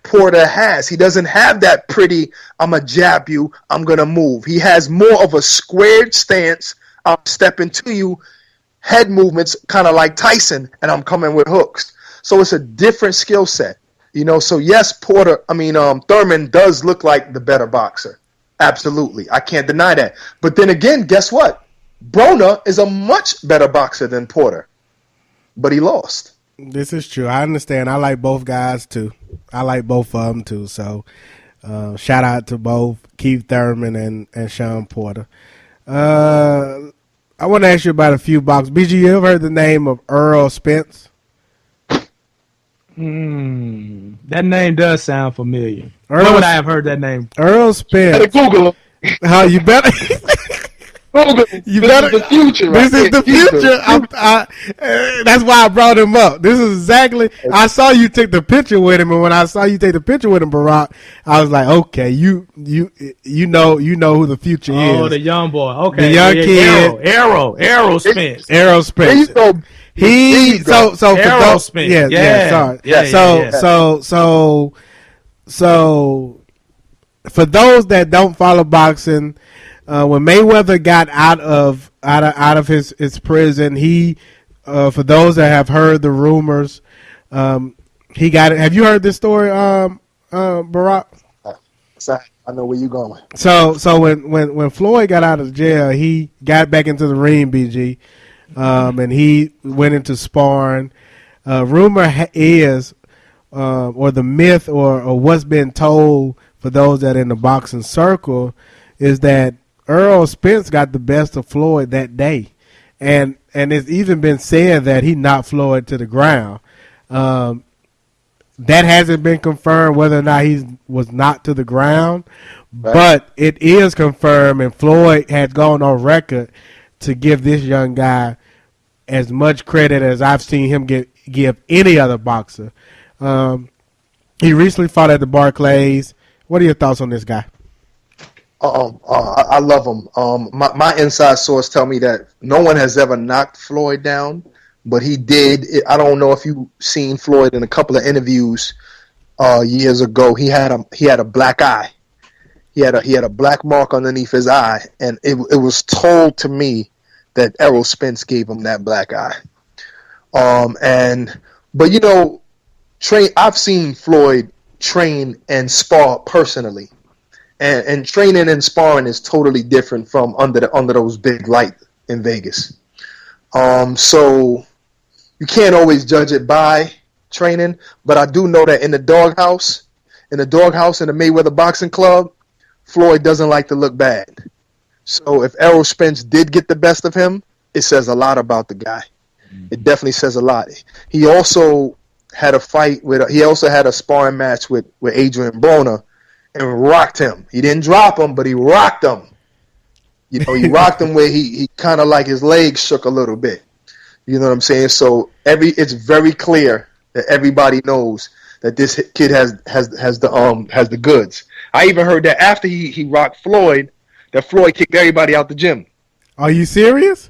Porter has. He doesn't have that pretty, I'm going to jab you, I'm going to move. He has more of a squared stance, I'm stepping to you, head movements kind of like Tyson, and I'm coming with hooks. So it's a different skill set. So yes, Thurman does look like the better boxer. Absolutely. I can't deny that. But then again, guess what? Broner is a much better boxer than Porter. But he lost. This is true. I understand. I like both guys too. I like both of them too. So shout out to both Keith Thurman and Sean Porter. I want to ask you about a few boxers. BG, you ever heard the name of Errol Spence? That name does sound familiar. Where would I have heard that name? Errol Spence. You better Google him. How you better? You better. This is the future. This is the future. That's why I brought him up. This is exactly. I saw you take the picture with him, and when I saw you take the picture with him, Barak, I was like, okay, you know who the future is. Oh, the young boy. Okay, the young kid. Errol Spence. Errol Spence. Errol Spence. So for those that don't follow boxing. When Mayweather got out of his prison, he for those that have heard the rumors, he got it. Have you heard this story, Barak? I know where you're going. So when Floyd got out of jail, he got back into the ring, BG, and he went into sparring. Rumor is, or the myth, or what's been told for those that are in the boxing circle, is that Errol Spence got the best of Floyd that day, and it's even been said that he knocked Floyd to the ground. That hasn't been confirmed whether or not he was knocked to the ground, right. But it is confirmed, and Floyd has gone on record to give this young guy as much credit as I've seen him give any other boxer. He recently fought at the Barclays. What are your thoughts on this guy? I love him. My inside source tell me that no one has ever knocked Floyd down, but he did. I don't know if you've seen Floyd in a couple of interviews years ago. He had a black eye. He had a black mark underneath his eye, and it was told to me that Errol Spence gave him that black eye. But you know, I've seen Floyd train and spar personally, and training and sparring is totally different from under those big lights in Vegas. So you can't always judge it by training, but I do know that in the doghouse in the Mayweather Boxing Club, Floyd doesn't like to look bad. So if Errol Spence did get the best of him, it says a lot about the guy. It definitely says a lot. He also had a sparring match with Adrien Broner and rocked him. He didn't drop him, but he rocked him. You know, he rocked him where he kind of like his legs shook a little bit. You know what I'm saying? So it's very clear that everybody knows that this kid has the goods. I even heard that after he rocked Floyd, that Floyd kicked everybody out the gym. Are you serious?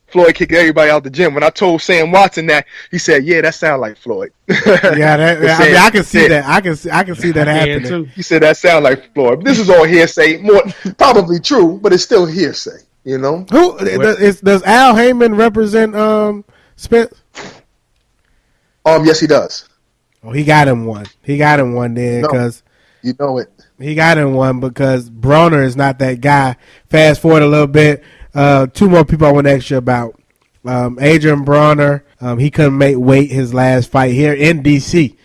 Floyd kicked everybody out the gym. When I told Sam Watson that, he said, "Yeah, that sounds like Floyd." Yeah, I can see that. I can see that happening. Too. He said that sounds like Floyd. But this is all hearsay, more probably true, but it's still hearsay. You know, does Al Heyman represent Spence? Yes, he does. Oh, he got him one. Then because you know it. He got him one because Broner is not that guy. Fast forward a little bit. Two more people I want to ask you about. Adrien Broner, he couldn't make weight his last fight here in D.C.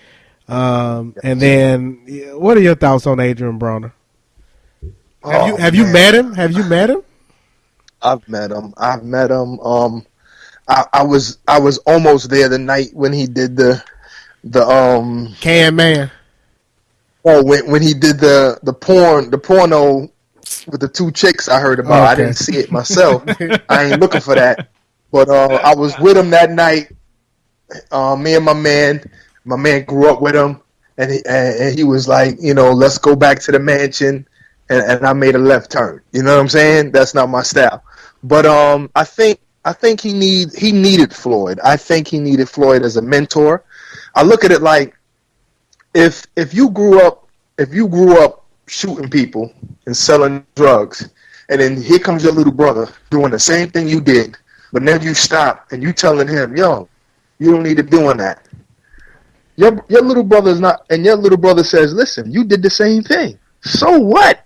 And then, what are your thoughts on Adrien Broner? Have you met him? I've met him. I was almost there the night when he did the Can Man. Oh, when he did the porno with the two chicks I heard about. Okay. I didn't see it myself. I ain't looking for that. But I was with him that night. Me and my man grew up with him, and he was like, you know, let's go back to the mansion, and I made a left turn. You know what I'm saying? That's not my style. But I think he needed Floyd. I think he needed Floyd as a mentor. I look at it like if you grew up shooting people and selling drugs, and then here comes your little brother doing the same thing you did, but then you stop and you telling him, yo, you don't need to doing that. Your little brother's not, and your little brother says, listen, you did the same thing. So what?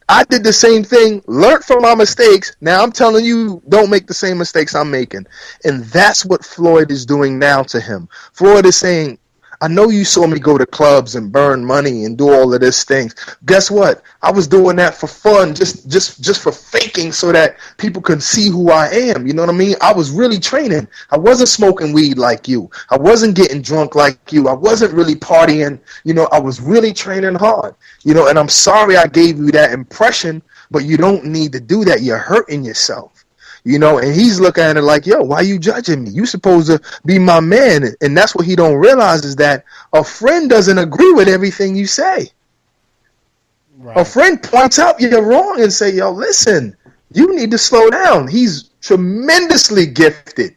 I did the same thing, learned from my mistakes. Now I'm telling you, don't make the same mistakes I'm making. And that's what Floyd is doing now to him. Floyd is saying, I know you saw me go to clubs and burn money and do all of these things. Guess what? I was doing that for fun, just for faking so that people could see who I am. You know what I mean? I was really training. I wasn't smoking weed like you. I wasn't getting drunk like you. I wasn't really partying. You know, I was really training hard. You know, and I'm sorry I gave you that impression, but you don't need to do that. You're hurting yourself. You know, and he's looking at it like, yo, why you judging me? You supposed to be my man. And that's what he don't realize is that a friend doesn't agree with everything you say. Right. A friend points out you're wrong and say, yo, listen, you need to slow down. He's tremendously gifted.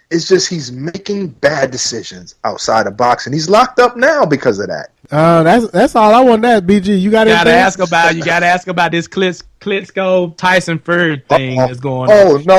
It's just he's making bad decisions outside of boxing. He's locked up now because of that. That's all I want. That BG, you got to ask about this Klitschko Tyson Fury thing that's going on. Oh no!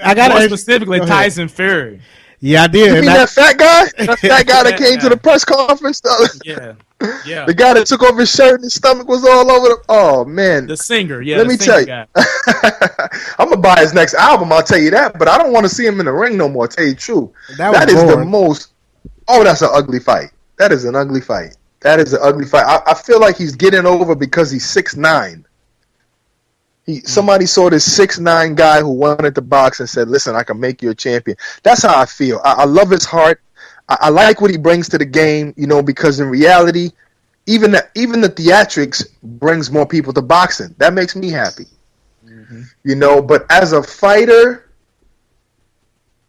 I got more specifically Tyson Fury. Yeah, I did. You mean that fat guy? That fat guy that came to the press conference? Yeah. The guy that took off his shirt and his stomach was all over the... Oh, man. The singer, yeah. Let me tell you. I'm going to buy his next album, I'll tell you that, but I don't want to see him in the ring no more, I'll tell you the truth. That is the most... Oh, that's an ugly fight. That is an ugly fight. I feel like he's getting over because he's 6'9". Somebody saw this 6'9" guy who wanted to box and said, listen, I can make you a champion. That's how I feel. I love his heart. I like what he brings to the game, you know, because in reality, even the theatrics brings more people to boxing. That makes me happy. Mm-hmm. You know, but as a fighter,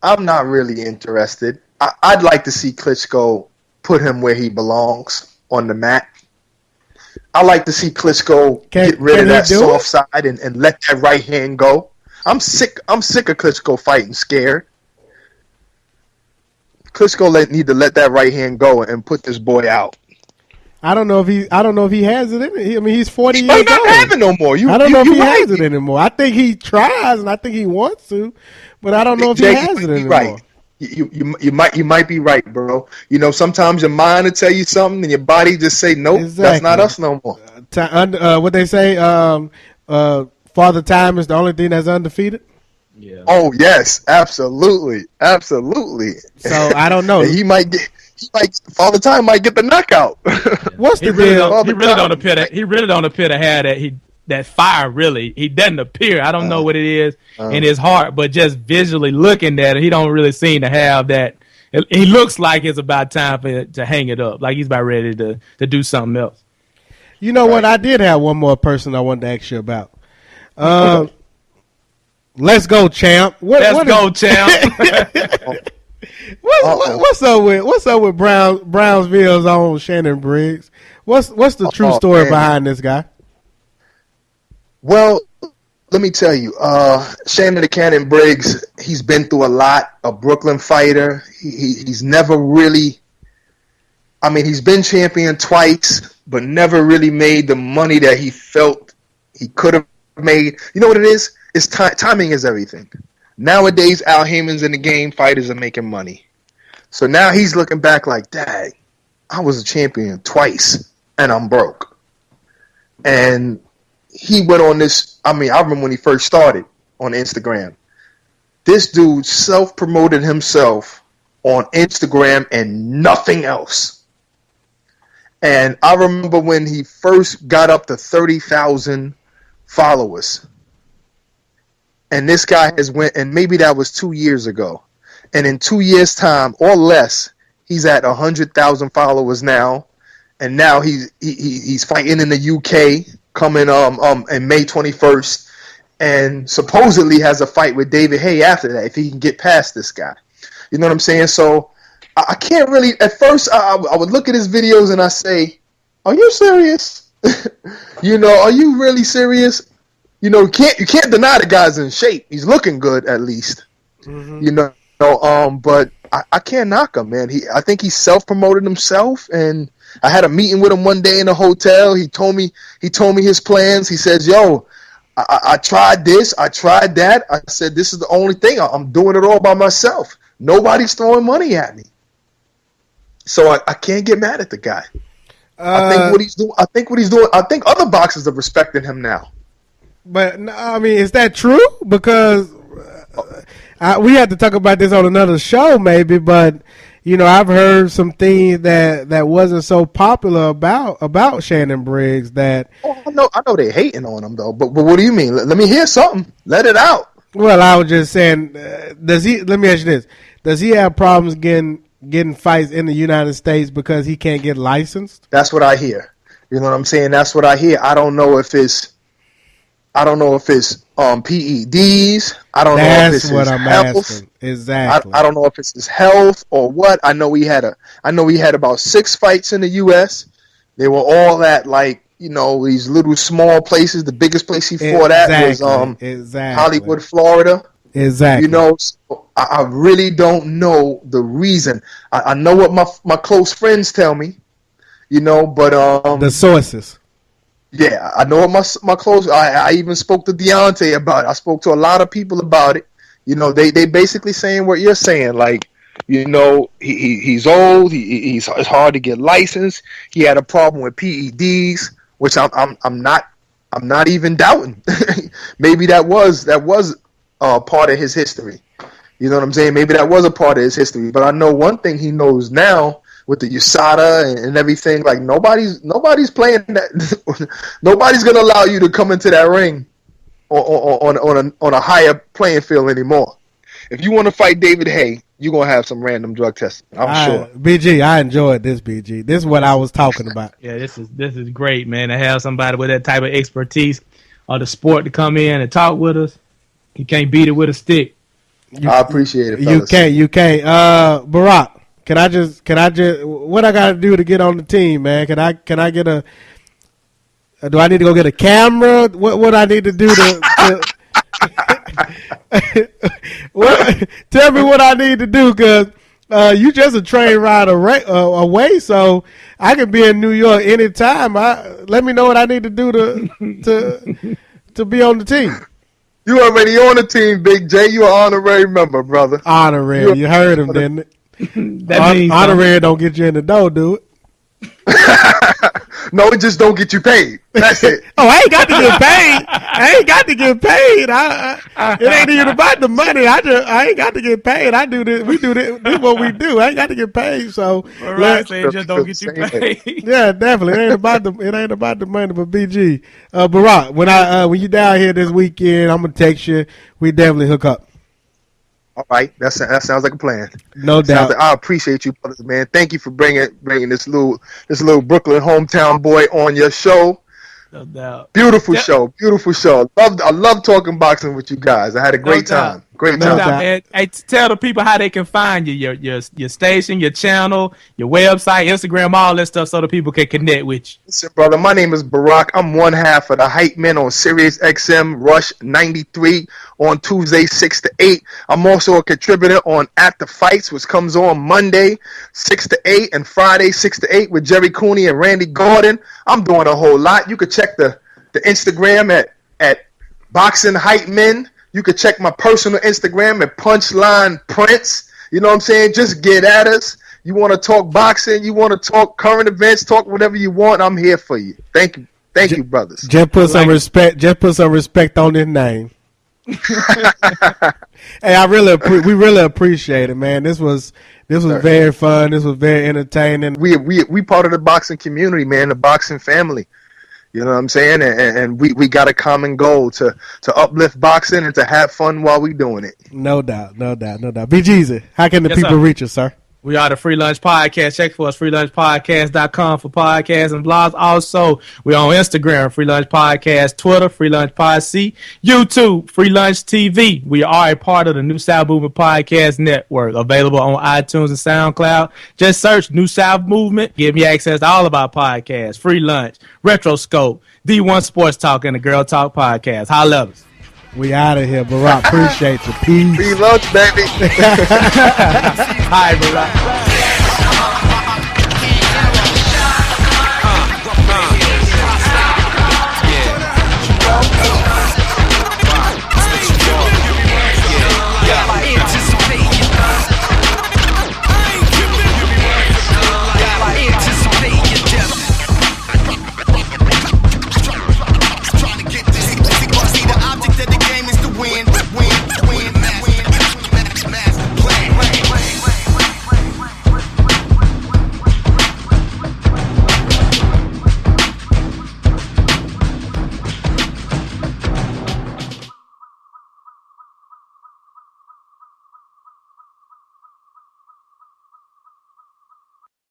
I'm not really interested. I'd like to see Klitschko put him where he belongs on the mat. I like to see Klitschko get rid of that soft side and let that right hand go. I'm sick of Klitschko fighting scared. Klitschko need to let that right hand go and put this boy out. I don't know if he has it in it. I mean, he's 40 years old. He's not having no more. I don't know if he has it anymore. I think he tries and I think he wants to, but I don't know if he has it anymore. Right. You might be right, bro. You know, sometimes your mind will tell you something and your body just say, nope, that's not us no more. What they say, Father Time is the only thing that's undefeated. Yeah. Oh yes, absolutely. So I don't know. Father Time might get the knockout. What's the deal? He really don't appear to have that fire. Really, he doesn't appear. I don't know what it is in his heart, but just visually looking at it, he don't really seem to have that. He looks like it's about time to hang it up, like he's about ready to do something else. You know what? I did have one more person I wanted to ask you about. Let's go, champ. Let's go, champ. What's up with Brownsville's own Shannon Briggs? What's the true story behind this guy? Well, let me tell you, Shannon the Cannon Briggs, he's been through a lot. A Brooklyn fighter. He's never really. I mean, he's been champion twice, but never really made the money that he felt he could have made. You know what it is? It's timing is everything. Nowadays, Al Heyman's in the game. Fighters are making money. So now he's looking back like, dang, I was a champion twice, and I'm broke. And he went on this. I mean, I remember when he first started on Instagram. This dude self-promoted himself on Instagram and nothing else. And I remember when he first got up to 30,000 followers. And this guy has went, and maybe that was 2 years ago. And in 2 years' time or less, he's at 100,000 followers now. And now he's fighting in the UK coming in May 21st, and supposedly has a fight with David Haye after that if he can get past this guy. You know what I'm saying? So I can't really. At first, I would look at his videos and I say, "Are you serious? You know, are you really serious?" You know, you can't deny the guy's in shape. He's looking good at least. Mm-hmm. You know, but I can't knock him, man. I think he self-promoted himself, and I had a meeting with him one day in a hotel. He told me his plans. He says, "Yo, I tried this, I tried that." I said, "This is the only thing. I'm doing it all by myself. Nobody's throwing money at me." So I can't get mad at the guy. I think what he's doing. I think other boxers are respecting him now. But I mean, is that true? Because we had to talk about this on another show, maybe. But you know, I've heard some things that wasn't so popular about Shannon Briggs. That I know they hating on him though. But what do you mean? Let me hear something. Let it out. Well, I was just saying, does he? Let me ask you this: does he have problems getting fights in the United States because he can't get licensed? That's what I hear. You know what I'm saying? That's what I hear. I don't know if it's PEDs. I don't know if it's his health. Asking. Exactly. I don't know if it's his health or what. I know he had about 6 fights in the U.S. They were all at these little small places. The biggest place he fought at was Hollywood, Florida. Exactly. You know, so I really don't know the reason. I know what my close friends tell me. You know, but the sources. Yeah, I know what my close. I even spoke to Deontay about it. I spoke to a lot of people about it. You know, they basically saying what you're saying. Like, you know, he's old. It's hard to get licensed. He had a problem with PEDs, which I'm not even doubting. Maybe that was part of his history. You know what I'm saying? Maybe that was a part of his history. But I know one thing he knows now. With the USADA and everything, like nobody's playing that. Nobody's gonna allow you to come into that ring on a higher playing field anymore. If you want to fight David Haye, you're gonna have some random drug testing. I'm sure. BG, I enjoyed this. BG, this is what I was talking about. Yeah, this is great, man. To have somebody with that type of expertise on the sport to come in and talk with us. You can't beat it with a stick. I appreciate it, fellas. You can't. Barak. Can I just what I gotta do to get on the team, man? Can I get Do I need to go get a camera? What I need to do to tell me what I need to do, because you just a train ride away, so I could be in New York anytime. Let me know what I need to do to be on the team. You already on the team, Big J. You an honorary member, brother. Honorary. You heard him, didn't it? That means honorary don't get you in the door, do it? No, it just don't get you paid. That's it. Oh, I ain't got to get paid. I ain't got to get paid. It ain't even about the money. I ain't got to get paid. I do this. We do this. This is what we do. I ain't got to get paid. So it just don't get you paid. Yeah, definitely. It ain't about the money. But BG, Barak, when you down here this weekend, I'm gonna text you. We definitely hook up. All right, that sounds like a plan. No doubt. I appreciate you, brothers, man. Thank you for bringing this little Brooklyn hometown boy on your show. No doubt. Beautiful show. I love talking boxing with you guys. I had a great time. Great time. Man. Hey, tell the people how they can find you, your station, your channel, your website, Instagram, all that stuff, so the people can connect with you. Listen, brother, my name is Barak. I'm one half of the Hype Men on Sirius XM Rush 93 on Tuesday 6 to 8. I'm also a contributor on At the Fights, which comes on Monday 6 to 8 and Friday 6 to 8 with Jerry Cooney and Randy Gordon. I'm doing a whole lot. You can check the Instagram at Boxing Hype Men. You can check my personal Instagram at PunchLine Prince. You know what I'm saying? Just get at us. You want to talk boxing? You want to talk current events? Talk whatever you want. I'm here for you. Thank you, brothers. Just put some respect. Just put some respect on his name. Hey, we really appreciate it, man. This was very fun. This was very entertaining. We part of the boxing community, man. The boxing family. You know what I'm saying? And we got a common goal to uplift boxing and to have fun while we doing it. No doubt. BGZ, how can the people reach us, sir? We are the FreeLunch Podcast. Check for us, freelunchpodcast.com for podcasts and blogs. Also, we're on Instagram, FreeLunch Podcast, Twitter, FreeLunch Pod C, YouTube, FreeLunch TV. We are a part of the New South Movement Podcast Network, available on iTunes and SoundCloud. Just search New South Movement. Give me access to all of our podcasts, Free Lunch, Retroscope, D1 Sports Talk, and the Girl Talk Podcast. Holla at us. We out of here, Barak. Appreciate you. Peace. Free lunch, baby. Hi, Barak.